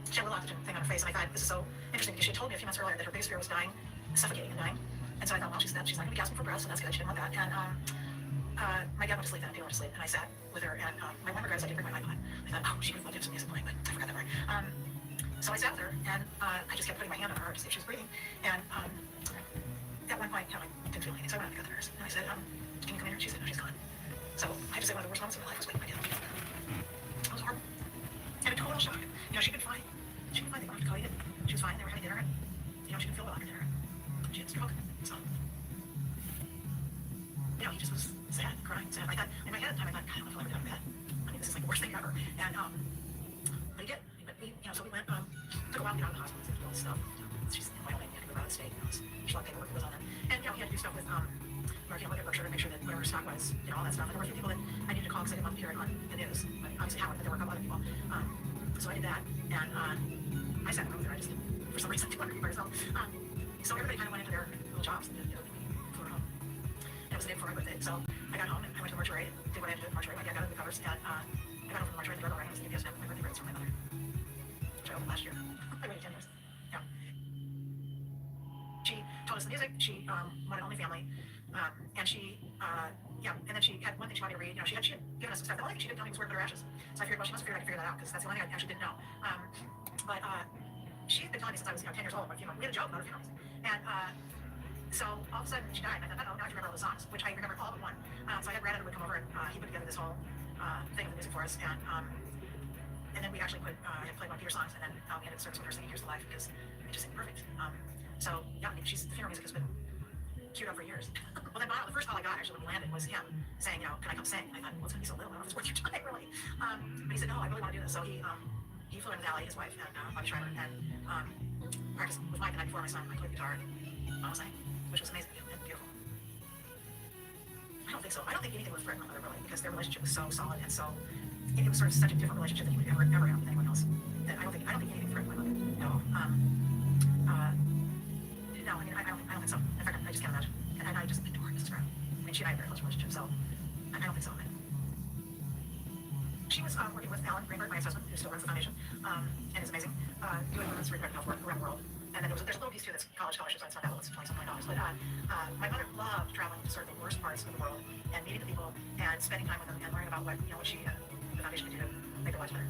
She had a little oxygen thing on her face, and I thought, this is so interesting because she had told me a few months earlier that her biggest fear was dying, suffocating and dying. And so I thought, well, she's not going to be gasping for breath, so that's good. She didn't want that. And my dad went to sleep then. Peter went to sleep, and I sat with her. And my one regret is I didn't bring my iPod. I thought, oh, she could have loved to have some music playing, but I forgot that part. So I sat with her, and I just kept putting my hand on her to see if she was breathing. And at one point, I didn't feel anything, so I went out to get the nurse. And I said, "Can you come in here?" And she said, "No, she's gone." So I just said one of the worst moments of my life was waiting my dad. It was horrible. And a total shock. She could find they went off to Cody. She was fine. They were having dinner, and she didn't feel well after dinner. She had a stroke. So he just was sad, crying, sad. I thought, in my head at the time, I thought, God, I don't know if I'll ever get out of bed. I mean, this is like the worst thing ever. And but he did. So we went, took a while to get out of the hospital, to do all this stuff. She's in Wyoming, had to move out of the state. There's a lot of paperwork that goes on there. And he had to do stuff with Mark at Berkshire to make sure that whatever stock was, all that stuff. And there were a few people that I needed to call because I didn't want to hear it on the news. But obviously Howard, but there were a couple other people. So I did that, and I sat in the room with her. I just didn't, for some reason, do want to be by herself. So everybody kind of went into their little jobs and flew her home. And it was the day before my birthday, so I got home and I went to the mortuary, did what I had to do at the mortuary. My dad got into the covers, and I got over to the mortuary, and the doorbell rang. It was the UPS man, my birthday present from my mother, which I opened last year. I waited 10 years. Yeah. She told us the music. She wanted only family, and she, and then she had one thing she wanted me to read. She had given us some stuff. The only thing she didn't tell me was where to put her ashes. So I figured, well, she must have figured I could figure that out because that's the only thing I actually didn't know. But she'd been telling me since I was 10 years old about funeral. We had a joke about her funerals, and so all of a sudden she died, and I thought, oh, now I remember all the songs, which I remember all but one. So I had Brandon who would come over, and he put together this whole thing of the music for us, and then we actually had played one of Peter's songs, and then we ended the service with her singing "Here's the Life" because it just seemed perfect. So yeah, I mean, the funeral music has been queued up for years. Well, then the first call I got actually when we landed was him saying, "Can I come sing?" And I thought, well, it's gonna be so little, I don't know if it's worth your time, really. But he said, "No, I really want to do this." So he flew in with Allie, his wife, and Bobby Schreiber, and practiced with Mike the night before my son. I played guitar and Mama sang, which was amazing and beautiful. I don't think so. I don't think anything would threaten my mother really, because their relationship was so solid and so. It was sort of such a different relationship than he would ever have with anyone else. That I don't think anything threatened my mother at all. No, I mean I don't think so. In fact, I just can't imagine. And I just adore Mrs. Graham. I mean, she and I have a very close relationship, so I don't think so. She was working with Alan Greenberg, my ex-husband, who still runs the foundation, and is amazing, doing women's reproductive health work around the world. And then there's a little piece too that's college scholarships, so it's not that little, it's $20 something. But my mother loved traveling to sort of the worst parts of the world and meeting the people and spending time with them and learning about what she the foundation could do to make their lives better.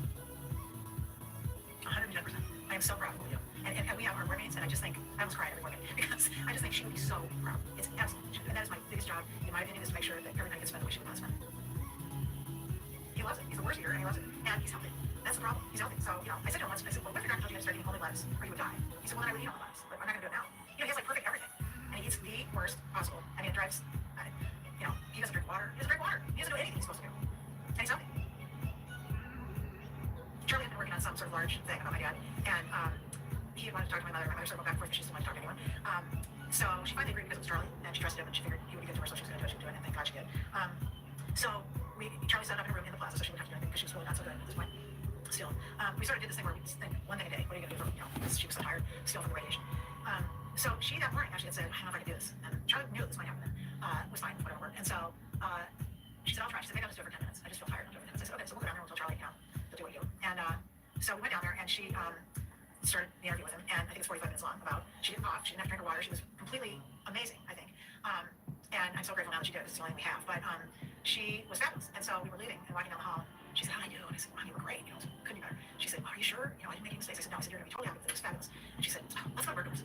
110%. I am so proud of what we do. And we have our board meetings, and I just think, I almost cry every morning because I just think she would be so proud. It's absolutely true. And that is my biggest job, in my opinion, is to make sure that every night gets spent the way she would want to spend it. He loves it. He's the worst eater, and he loves it. And he's healthy. That's the problem. He's healthy. So, I said to him once, well, what if your doctor told you to start eating only lettuce, or you would die? He said, well, then I would eat only lettuce, but I'm not going to do it now. He has like perfect everything. And he eats the worst possible. I mean, it drives, he doesn't drink water. He doesn't drink water. He doesn't do anything he's supposed to do. And he's healthy. message thing about my dad, and he wanted to talk to my mother. My mother started going back and forth, but she didn't want to talk to anyone. So she finally agreed because it was Charlie, and she trusted him, and she figured he would be good to her, so she was going to do it. She would do it, and thank God she did. So Charlie set up in a room in the plaza, so she wouldn't have to do anything because she was really not so good at this point. Still, we sort of did this thing where we think one thing a day. What are you going to do for, because she was so tired still from the radiation. So she that morning actually had said, I don't know if I can do this. And Charlie knew this might happen. Was fine, whatever. And so she said, I'll try. She said, maybe I'll just do it for 10 minutes. I just feel tired. I'll do it for 10 minutes. I said, okay, so we'll go down there and we'll tell Charlie, he'll do what you do. And so we went down there and she started the interview with him. And I think it's 45 minutes long she didn't cough. She didn't have to drink her water. She was completely amazing, I think. And I'm so grateful now that she did. It's the only thing we have. But she was fabulous. And so we were leaving and walking down the hall. She said, how did I do? And I said, wow, you were great. Couldn't be better. She said, are you sure? I didn't make any mistakes. I said, no. I said, you're going to be totally happy with it. It was fabulous. And she said, let's go to Burgers.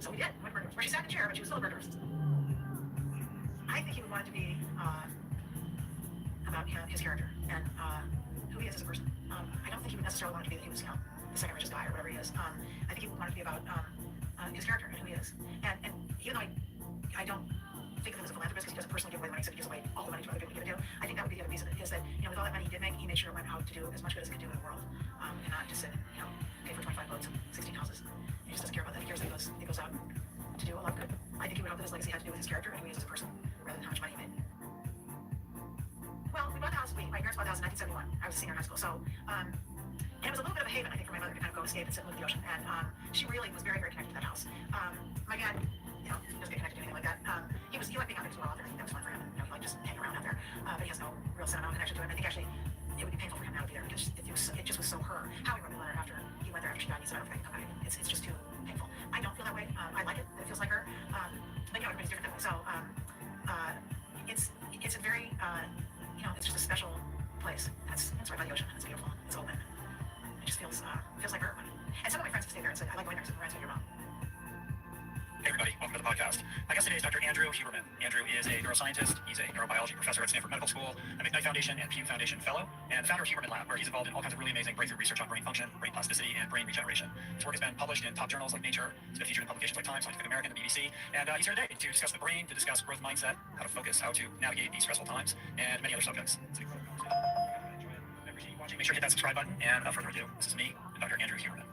So we did. Went to Burgers. Where she sat in the chair, but she was still at Burgers. I think he would want it to be about his character and who he is as a person. I don't think he would necessarily want it to be that he was, the second richest guy or whatever he is. I think he would want it to be about his character and who he is. And even though I don't think of him as a philanthropist because he doesn't personally give away money, so he gives away all the money to other people to give it to. I think that would be the other piece of it, is that, with all that money he did make, he made sure it went out to do as much good as it could do in the world, and not just sit and, pay for 25 boats and 16 houses. He just doesn't care about that. He cares that it goes out to do a lot of good. I think he would hope that his legacy had to do with his character and who he is as a person, rather than how much money he made. Well, we bought the house, my parents bought the house in 1971. I was a senior in high school, so, and it was a little bit of a haven, I think, for my mother to kind of go escape and sit and look at the ocean, and she really was very, very connected to that house. My dad, doesn't get connected to anything like that. He liked being out there as well out there. That was fun for him. He liked just hanging around out there. But he has no real sentimental connection to it. And I think actually it would be painful for him now to be there because it just was so her. How he wrote the letter after he went there after she died, he said, I don't think I can come back. It's just too painful. I don't feel that way. I like it. It feels like her. But everybody's different. So it's a very it's just a special place. It's right by the ocean. It's beautiful. It's open. It just feels like her. And some of my friends have stayed there and said, I like going there because it reminds me of your mom. Hey everybody, welcome to the podcast. My guest today is Dr. Andrew Huberman. Andrew is a neuroscientist. He's a neurobiology professor at Stanford Medical School, a McKnight Foundation and Pew Foundation Fellow, and the founder of Huberman Lab, where he's involved in all kinds of really amazing breakthrough research on brain function, brain plasticity, and brain regeneration. His work has been published in top journals like Nature. It's been featured in publications like Time, Scientific American, and the BBC. And he's here today to discuss the brain, to discuss growth mindset, how to focus, how to navigate these stressful times, and many other subjects. I appreciate you watching. Make sure to hit that subscribe button. And without further ado, this is me, Dr. Andrew Huberman.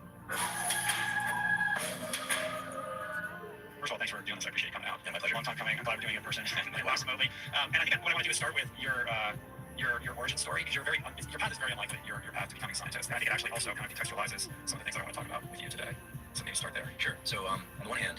First of all, thanks for doing this. I appreciate you coming out. Yeah, my pleasure. Long time coming. I'm glad we're doing it in person and last remotely. And I think what I want to do is start with your origin story, because your path is very unlikely. Your path to becoming a scientist. And I think it actually also kind of contextualizes some of the things that I want to talk about with you today. So maybe start there. Sure. So on the one hand,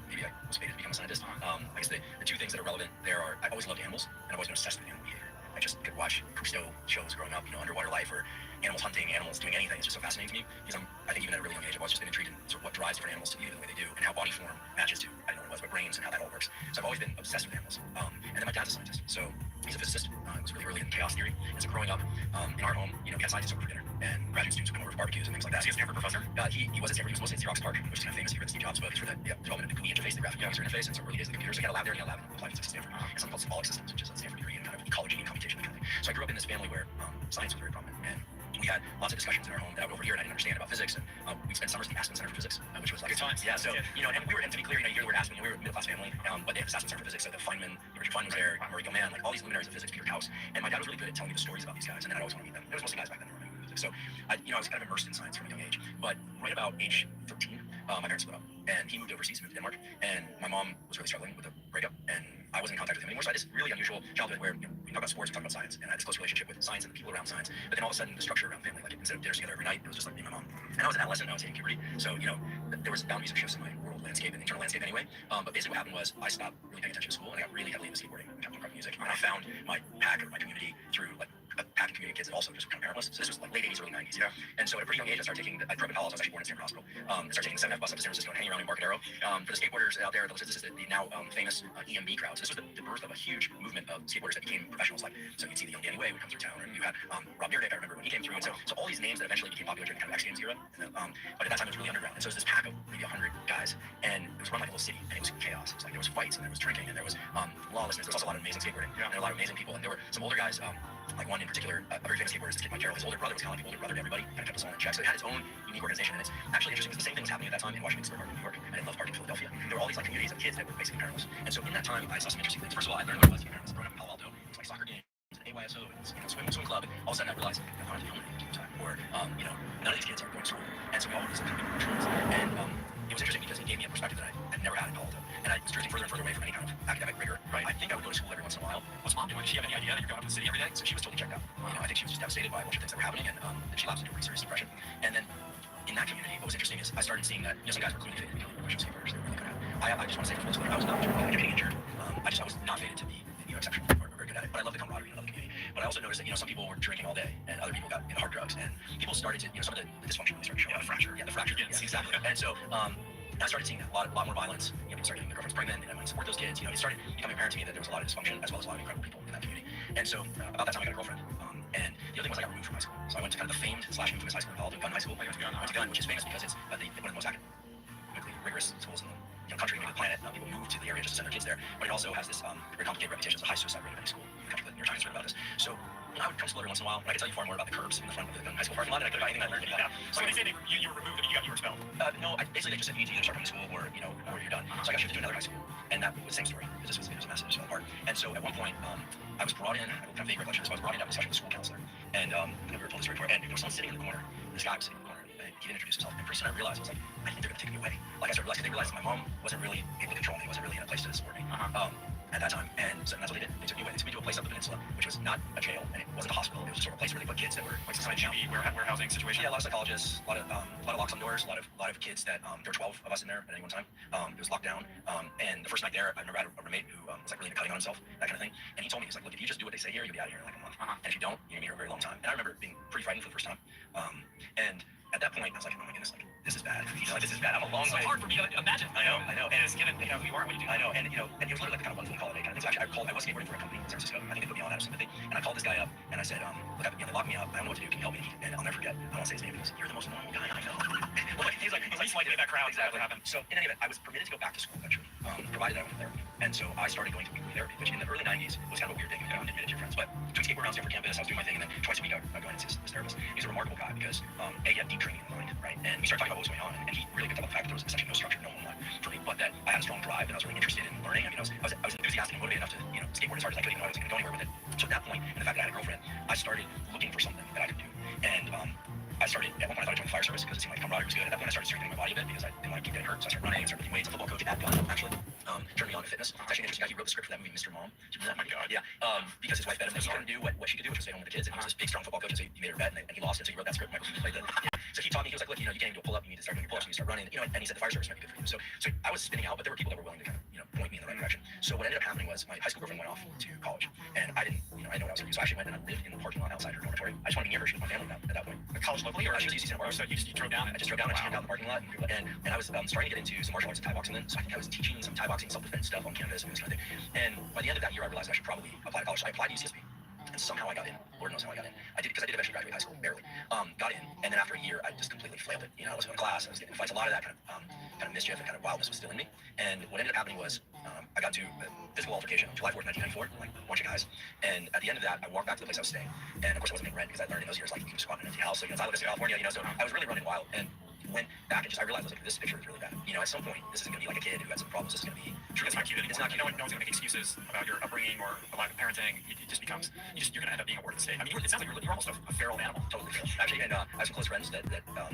maybe I was fated to become a scientist. I guess the two things that are relevant there are I always loved animals, and I've always been obsessed with animal behavior. I just could watch Cousteau shows growing up, underwater life or animals hunting, animals doing anything. It's just so fascinating to me because I think even at a really young age, I've always just been intrigued in sort of what drives different animals to behave the way they do and how body form matches to, I don't know what it was, but brains and how that all works. So I've always been obsessed with animals. And then my dad's a scientist, so he's a physicist. It was really early in chaos theory. And so growing up in our home, we had scientists over for dinner, and graduate students would come over to barbecues and things like that. Is he a Stanford professor? He was at Stanford. He was mostly at Xerox PARC, which is kind of famous. He read Steve Jobs' book. He's for the development of the GUI interface, the graphic user interface, and so early days of the computer. So he had a lab there, and he had a lab in applied physics at Stanford. And something called symbolic systems, which is a Stanford degree in kind of ecology and computation, that kind of thing. So I grew up in this family where science was very prominent, and we had lots of discussions in our home that I would overhear and I didn't understand about physics. And we spent summers at the Aspen Center for Physics, which was like good times. Yeah. So and we were, and to be clear, you hear the word Aspen, we were a middle class family, but they had this Aspen Center for Physics. So the Feynman, Richard Feynman was there, Murray Gell-Mann, like all these luminaries of physics, Peter Kaus. And my dad was really good at telling me the stories about these guys, and then I always wanted to meet them. There was mostly guys back then that were into physics. So I was kind of immersed in science from a young age. But right about age 13, my parents split up, and he moved overseas, moved to Denmark, and my mom was really struggling with a breakup, and I wasn't in contact with him anymore. So I had this really unusual childhood where we talk about sports, we talk about science, and I had this close relationship with science and the people around science. But then all of a sudden, the structure around family, like instead of dinners together every night, it was just like me and my mom. And I was an adolescent, and I was hitting puberty, so there was boundaries of shifts in my world landscape and internal landscape anyway. But basically, what happened was I stopped really paying attention to school, and I got really heavily into skateboarding and punk rock music. And I found my pack or my community through like a pack of community kids that also just kind of parentless. So this was like late 80s, early 90s. Yeah. And so at a pretty young age, I grew up in Hollis. I was actually born in Stanford Hospital. I started taking the 7F bus up to San Francisco and hanging around in Embarcadero. For the skateboarders out there, this is the now famous EMB crowd. So this was the birth of a huge movement of skateboarders that became professionals. Like, so you'd see the young Danny Way would come through town, and you had Rob Dyrdek, I remember when he came through. And so all these names that eventually became popular during the kind of X Games era. But at that time, it was really underground. And so it was this pack of maybe 100 guys, and it was run like a little city, and it was chaos. It was like there was fights, and there was drinking, and there was lawlessness. There was also a lot of amazing skateboarding, and a lot of amazing people. And there were some older guys, like one in particular, a very famous skateboarder is this kid Mike Carroll. His older brother was kind of like the older brother to everybody, kind of kept us all in check. So it had its own unique organization, and it's actually interesting because the same thing was happening at that time in Washington Square Park in New York and in Love Park in Philadelphia. There were all these like communities of kids that were basically parentless. And so in that time, I saw some interesting things. First of all, I learned what it was to be parentless. Growing up in Palo Alto, it was like soccer games, AYSO, and swim club. And all of a sudden, I realized I don't have to be home at any time, or none of so we all just like trends. And it was interesting because it gave me a perspective that I had never had in college. And I was drifting further and further away from any kind of academic rigor. Right. I think I would go to school every once in a while. What's mom doing? Did she have any idea that you're going up to the city every day? So she was totally checked out. You know, I think she was just devastated by a bunch of things that were happening, and she lapsed into a pretty serious depression. And then in that community, what was interesting is I started seeing that some guys were clearly faded to become professional skateboarders. They were really good at it. I just want to say for full disclosure, I was not getting injured. I was not fated to be exceptional or very good at it. But I love the camaraderie and I love the community. But I also noticed that some people were drinking all day, and other people got into hard drugs, and people started to some of the dysfunction really started to show. The fracture. Yeah, the fracture. Yeah, exactly. And so I started seeing that a lot more violence. People started getting their girlfriends pregnant, and I went to support those kids. It started becoming apparent to me that there was a lot of dysfunction as well as a lot of incredible people in that community. And so about that time, I got a girlfriend. And the other thing was I got removed from high school. So I went to kind of the famed / infamous high school called Gun High School. I went to Gun, which is famous because it's one of the most academically rigorous schools in the country, maybe the planet. People move to the area just to send their kids there. But it also has this very complicated reputation as the high suicide rate of any school in the country. The New York Times heard about this. So I would come to school every once in a while, and I could tell you far more about the curbs in the front of the Gun High School parking lot than I could about anything I learned. So when they say you were removed, you were expelled? No, basically they just said you need to either start coming to school or you're done. So I got shifted to another high school, and that was the same story. It was a mess. It just fell apart. And so at one point, I was brought in. I have a vague recollection. So I was brought in to have a discussion with the school counselor, and I've never told this story before. And there was someone sitting in the corner. This guy was sitting in the corner, and he didn't introduce himself. And pretty soon I realized I was like, I think they're gonna take me away. Like I started realizing they realized that my mom wasn't really able to control me. Wasn't really in a place to support me. At that time, and so that's what they did. They took me away. They took me to a place up the peninsula, which was not a jail, and it wasn't a hospital. It was sort of a place where they put kids that were like some warehousing situation. Yeah, a lot of psychologists, a lot of locks on doors, a lot of kids that there were 12 of us in there at any one time. It was locked down, and the first night there, I remember I had a roommate who was like really into cutting on himself, that kind of thing. And he told me, he's like, look, if you just do what they say here, you'll be out of here in like a month. And if you don't, you're gonna be here a very long time. And I remember being pretty frightened for the first time. And at that point, I was like, oh my goodness, like this is bad. This is bad. I'm a long way. It's so hard for me to imagine. I know. And it's given who you are and what you do. I know, and and it was literally like the kind of one phone call a day kind of thing. So actually, I was skateboarding for a company in San Francisco. I think they put me on out of sympathy, and I called this guy up and I said, look, they locked me up. I don't know what to do. Can you help me? And I'll never forget. I won't say his name because you're the most normal guy I know. he's like slightly in that crowd. Exactly. Happened. So in any event, I was permitted to go back to school eventually, provided I went to therapy. And so I started going to weekly therapy, which in the early '90s was kind of a weird thing. You don't admit it to your friends, but doing skateboard around Stanford campus, I was doing my thing, and then twice a week I would go in and see this therapist. He's a remarkable guy because he had deep training in mind, right? And we started talking about what was going on, and he really picked up on the fact that there was essentially no structure, no home life for me, but that I had a strong drive and I was really interested in learning. I mean, I was enthusiastic and motivated enough to skateboard as hard as I could, even though I wasn't going to go anywhere with it. So at that point, and the fact that I had a girlfriend, I started looking for something that I could do, and I started, at one point I thought I'd join the fire service because it seemed like camaraderie was good. At that point I started strengthening my body a bit because I didn't want to keep getting hurt. So I started running, I started lifting weights. A football coach at Gun actually turned me on to fitness. It's actually an interesting guy. He wrote the script for that movie, Mr. Mom. Do you remember that? Oh my God. Yeah. Because his wife bet him that he couldn't do what she could do, which was stay home with the kids. And he was this big, strong football coach, and so he made her bet, and he lost it. So he wrote that script. Michael played it. So he taught me, he was like, look, you can't even do a pull-up. You need to start doing your pull-ups. You need to start running. And he said the fire service might be good for you. So I was spinning out, but there were people that were willing to kind of point me in the right direction. So what ended up happening was my high school girlfriend went off to college, and I didn't know what I was going to do. So I actually went and I lived in the parking lot outside her dormitory. I just wanted to be near her. She was my family at that point. The college locally, or she was UC Santa Barbara. So you drove down? I just drove down. I just came down the parking lot, and I was starting to get into some martial arts and Thai boxing then. So I think I was teaching some Thai boxing, self-defense stuff on campus and this kind of thing. And by the end of that year, I realized I should probably apply to college. So I applied to UCSB. And somehow I got in. Lord knows how I got in. I did because I did eventually graduate high school, barely. Got in, and then after a year, I just completely flailed it. I wasn't going to class. I was getting in fights. A lot of that kind of mischief and kind of wildness was still in me. And what ended up happening was I got to a physical altercation on July 4th, 1994, like a bunch of guys. And at the end of that, I walked back to the place I was staying. And of course, I wasn't paying rent because I learned in those years like you can squat in an empty house. So I live in California, so I was really running wild. And went back and I realized I was like, this picture is really bad. At some point, this isn't going to be like a kid who had some problems. This is going to be true. It's not cute. It's not cute. No one's going to make excuses about your upbringing or the lack of parenting. It just becomes, you're going to end up being a ward of the state. I mean, it sounds like you're almost a feral animal. Totally feral. Actually, and I have some close friends that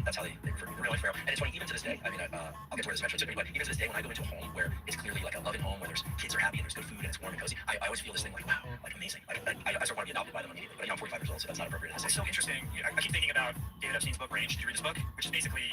that's how they refer to me, really feral. And it's funny, even to this day, I mean, I'll get to where this eventually took me, but even to this day, when I go into a home where it's clearly like a loving home, where there's kids are happy and there's good food and it's warm and cozy, I always feel this thing like, wow, like amazing. Like, I sort of want to be adopted by them immediately. But I'm 45 years old, so that's not appropriate. It's so interesting. I keep thinking about David Epstein's book, Range. Did you read this book? Which is basically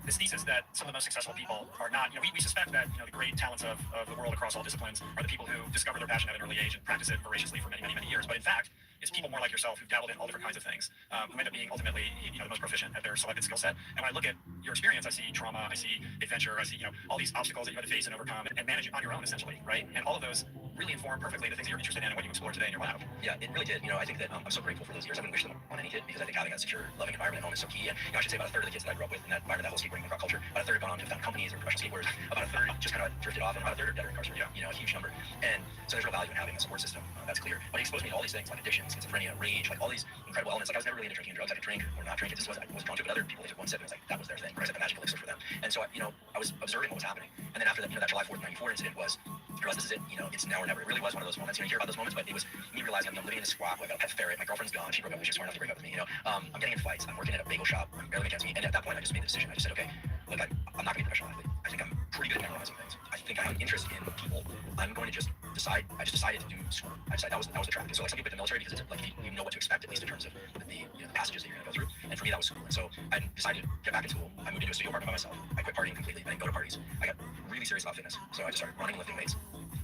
this thesis that some of the most successful people are not, we suspect that, the great talents of the world across all disciplines are the people who discover their passion at an early age and practice it voraciously for many, many, many years. But in fact, it's people more like yourself who've dabbled in all different kinds of things, who end up being ultimately, the most proficient at their selected skill set. And when I look at your experience, I see trauma, I see adventure, I see, all these obstacles that you had to face and overcome and manage on your own, essentially, right? And all of those really inform perfectly the things that you're interested in and what you explore today in your lab. Yeah, it really did. I think that I'm so grateful for those years. I wouldn't wish them on any kid because I think having a secure, loving environment at home is so key. And I should say about a third of the kids that I grew up with in that environment, that whole skateboarding and rock culture, about a third have gone on to found companies or professional skateboarders. About a third just kind of drifted off, and about a third are dead or incarcerated. A huge number. And so there's real value in having a support system. That's clear. But it exposed me to all these things like addiction, schizophrenia, rage, like all these incredible elements. Like I was never really into drinking drugs. I could drink or not drink. It just was I was drawn to it. But other people, they took one sip and it was like that was their thing. Right? It was like the magic elixir for them. And so I was observing what was happening. And then after that, that July 4th, '94 incident was realized this is it. It's now or never. It really was one of those moments. You hear about those moments, but it was me realizing I'm living in a squat. I got a pet ferret. My girlfriend's gone. She broke up with me. She's smart enough to break up with me. I'm getting in fights. I'm working at a bagel shop. I'm barely making ends meet. And at that point, I just made the decision. I just said, okay, look, I'm not going to be a professional athlete. I think I'm pretty good at memorizing things. I think I have an interest in people. I'm going to just decide. I just decided to do school. I decided that was the track. So like some people in the military, because it's like you know what to expect, at least in terms of the passages that you're going to go through. And for me, that was school. And so I decided to get back in school. I moved into a studio apartment by myself. I quit partying completely. I didn't go to parties. I got really serious about fitness. So I just started running and lifting weights.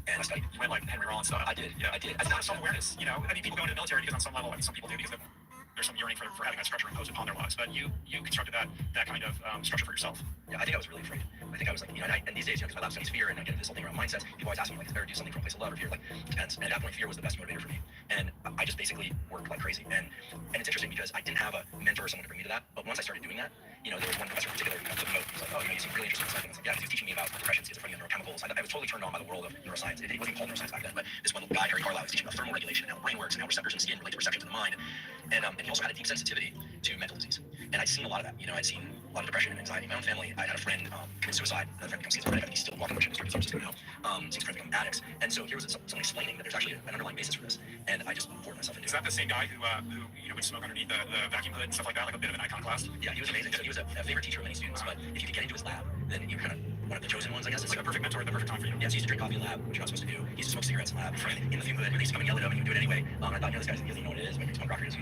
And I studied. You went like Henry Rollins style. I did. Yeah, I did. That's not self-awareness. People go into the military because on some level, some people do because there's some yearning for having that structure imposed upon their lives. But you constructed that kind of structure for yourself. Yeah, I think I was really afraid. I think I was like, and these days, because my lab studies fear, and I get into this whole thing around mindsets, people always ask me, like, is better to do something from a place of love or fear? Like, depends. And at that point, fear was the best motivator for me. And I just basically worked like crazy. And it's interesting because I didn't have a mentor or someone to bring me to that. But once I started doing that, there was one professor in particular who took me out. He was like, oh, you seem really interested in this. And I was like, yeah, he was teaching me about depression, schizophrenia, neurochemicals. I was totally turned on by the world of neuroscience. It wasn't called neuroscience back then, but this one guy, Harry Carlisle, was teaching about thermal regulation and how the brain works and how receptors in the skin relate to perceptions in the mind. And he also had a deep sensitivity to mental disease. And I'd seen a lot of that. I'd seen a lot of depression and anxiety in my own family. I had a friend commit suicide. Another friend becomes schizophrenic. I think he's still walking the industry in San Francisco now. Seeing friends become addicts. And so here was someone explaining that there's actually an underlying basis for this. And I just poured myself into it. Is that the same guy who would smoke underneath the vacuum hood and stuff like that, like a bit of an iconoclast? Yeah, he was amazing. So he was a favorite teacher of many students. But if you could get into his lab, then you're kind of one of the chosen ones, I guess. It's like a perfect mentor at the perfect time for you. Yeah, so he used to drink coffee in lab, which you're not supposed to do. He used to smoke cigarettes in lab in the fume hood. They used to come and yell at him, and he would do it anyway. I thought, this guy doesn't even know what it is. Maybe he's smoke rockers,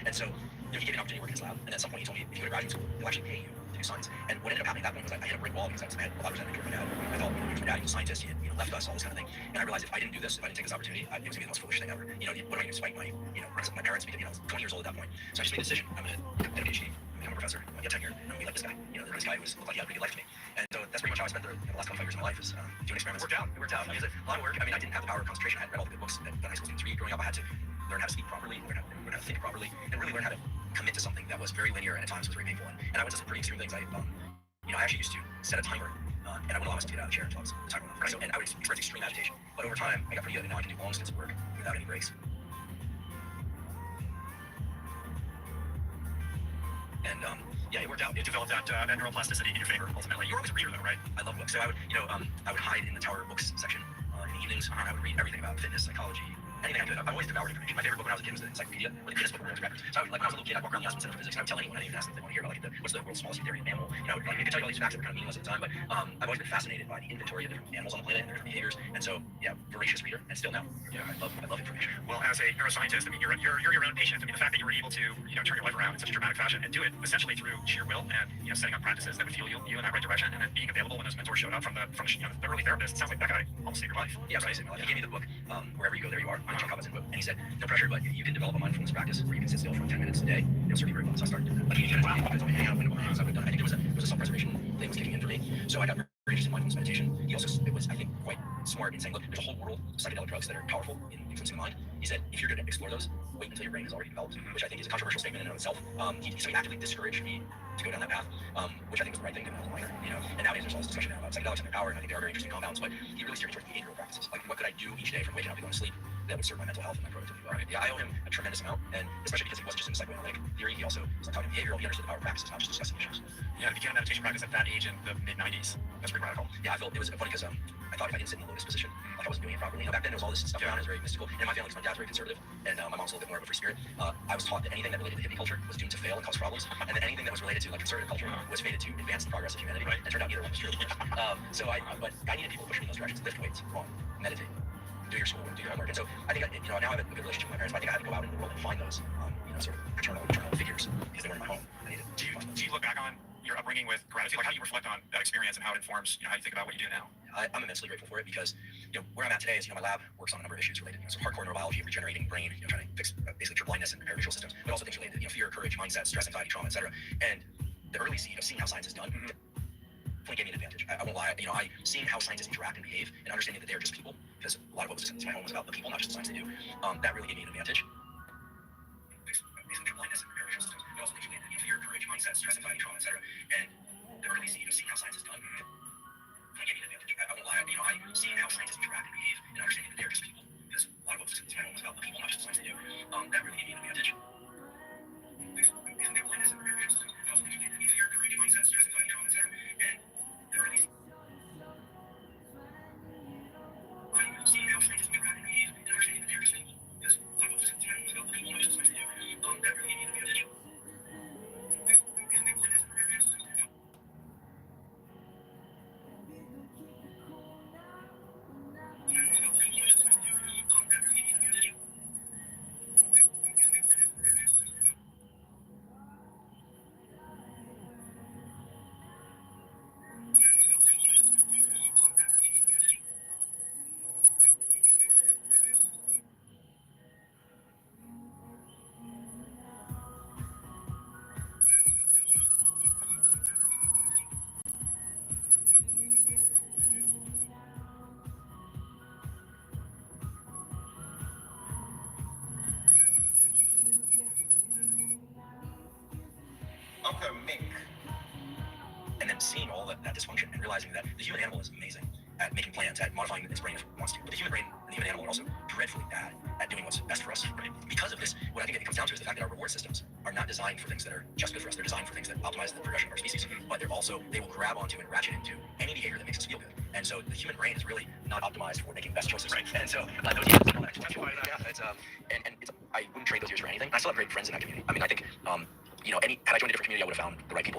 And so he gave me an opportunity to work in his lab. And at some point, he told me, if you go to graduate school, they'll actually pay you to do science. And what ended up happening at that point was I hit a brick wall because I had a lot of resentment toward my dad. I thought, he was my dad, he was a scientist, he had left us, all this kind of thing. And I realized if I didn't do this, if I didn't take this opportunity, it was going to be the most foolish thing ever. What am I going to despite my, my parents? Because I was 20 years old at that point. So I just made a decision. I'm going to get a PhD, become a professor, I'm going to get tenure, and I'm going to be like this guy. This guy who looked like he had a pretty good life to me. And so that's pretty much how I spent the last 25 years of my life is doing experiments. It worked out. It was a lot of work. I didn't have the power of concentration. I had read all the good books that high school students read growing up. I had to learn how to speak properly, learn how to think properly, and really learn how to commit to something that was very linear and at times was very painful. And I went to some pretty extreme things. I actually used to set a timer, and I wouldn't allow myself to get out of the chair until the timer went off. And I would experience extreme agitation. But over time, I got pretty good, and now I can do long stints of work without any breaks. And it worked out. It developed that neuroplasticity in your favor ultimately. You were always a reader though, right? I love books. So I would hide in the Tower Books section in the evenings. I would read everything about fitness, psychology, anything I could. I've always devoured information. My favorite book when I was a kid was the encyclopedia, or the Guinness Book of World Records. So when I was a little kid, I'd walk around the Aspen Center for Physics, and I would tell anyone, I didn't even ask them if they want to hear about what's the world's smallest eukaryotic mammal. I could tell you all these facts that were kind of meaningless at the time, but I've always been fascinated by the inventory of different animals on the planet and their different behaviors. And so, voracious reader, and still now. I love information. Well, as a neuroscientist, you're your own patient. The fact that you were able to turn your life around in such a dramatic fashion and do it essentially through sheer will and setting up practices that would fuel you in that right direction, and then being available when those mentors showed up from the early therapists. It sounds like that guy almost saved your life. Yeah, right. He gave me the book, Wherever You Go, There You Are, by John Kabat-Zinn book, and he said, no pressure, but you can develop a mindfulness practice where you can sit still for 10 minutes a day. It'll serve you very well. So I started doing that. I think it was a self-preservation thing was kicking in for me. So I got very interested in mindfulness meditation. It was, I think, quite smart in saying, look, there's a whole world of psychedelic drugs that are powerful in influencing the mind. He said, if you're going to explore those, wait until your brain has already developed, which I think is a controversial statement in and of itself. He actively discouraged me to go down that path, which I think was the right thing to do when I was a minor. And nowadays there's all this discussion now about psychedelics and their power, and I think they are very interesting compounds, but he really steered me towards behavioral practices. Like, what could I do each day from waking up to going to sleep that would serve my mental health and my productivity? Right. Yeah, I owe him a tremendous amount, and especially because he wasn't just in psychoanalytic theory, he also was talking behavioral. He understood the power of practice, not just discussing issues. Yeah, you began meditation practice at that age in the mid-90s. That's pretty radical. Yeah, I felt it was funny because I thought if I didn't sit in the lotus position, like I wasn't doing it properly. Back then there was all this stuff around, it was very mystical. And my family, because my dad's very conservative, and my mom's a little bit more of a free spirit. I was taught that anything that related to hippie culture was doomed to fail and cause problems, and that anything that was related to like conservative culture was fated to advance the progress of humanity. Right. And it turned out neither one was true. But I needed people to push me in those directions. Lift weights, wrong. Meditate. Do your schoolwork, do your homework. And so I think now I have a good relationship with my parents, but I think I had to go out into the world and find those, sort of paternal figures because they weren't in my home. Do you look back on your upbringing with gratitude? Like, how do you reflect on that experience and how it informs how you think about what you do now? I'm immensely grateful for it because where I'm at today is my lab works on a number of issues related to hardcore neurobiology, regenerating brain, trying to fix basically your blindness and repair visual systems, but also things related to fear, courage, mindset, stress, anxiety, trauma, etc. And the early seed of seeing how science is done definitely gave me an advantage. I won't lie. Seeing how scientists interact and behave and understanding that they're just people, because a lot of what was in my home was about the people, not just the science they do. That really gave me an advantage. Blindness and repair visual systems, but also things related to fear, courage, mindset, stress, anxiety, trauma, etc. And the early seed of seeing how science is done definitely gave me an advantage. I won't lie. Seeing how scientists interact and behave and understanding that they're just people, because a lot of what was in my home was about the people, not just the science they do. That really gave me an advantage. Blindness and repair visual systems, but also things related to fear, courage, mindset, stress, anxiety, trauma, etc. And the early seed. Uncle Mink. And then seeing all that dysfunction and realizing that the human animal is amazing at making plans, at modifying its brain if it wants to. But the human brain and the human animal are also dreadfully bad at doing what's best for us. Right? Because of this, what I think it comes down to is the fact that our reward systems are not designed for things that are just good for us. They're designed for things that optimize the progression of our species. But they will grab onto and ratchet into any behavior that makes us feel good. And so the human brain is really not optimized for making best choices. Right. And so those years, I wouldn't trade those years for anything. I still have great friends in that community. I mean, I think, had I joined a different community, I would have found the right people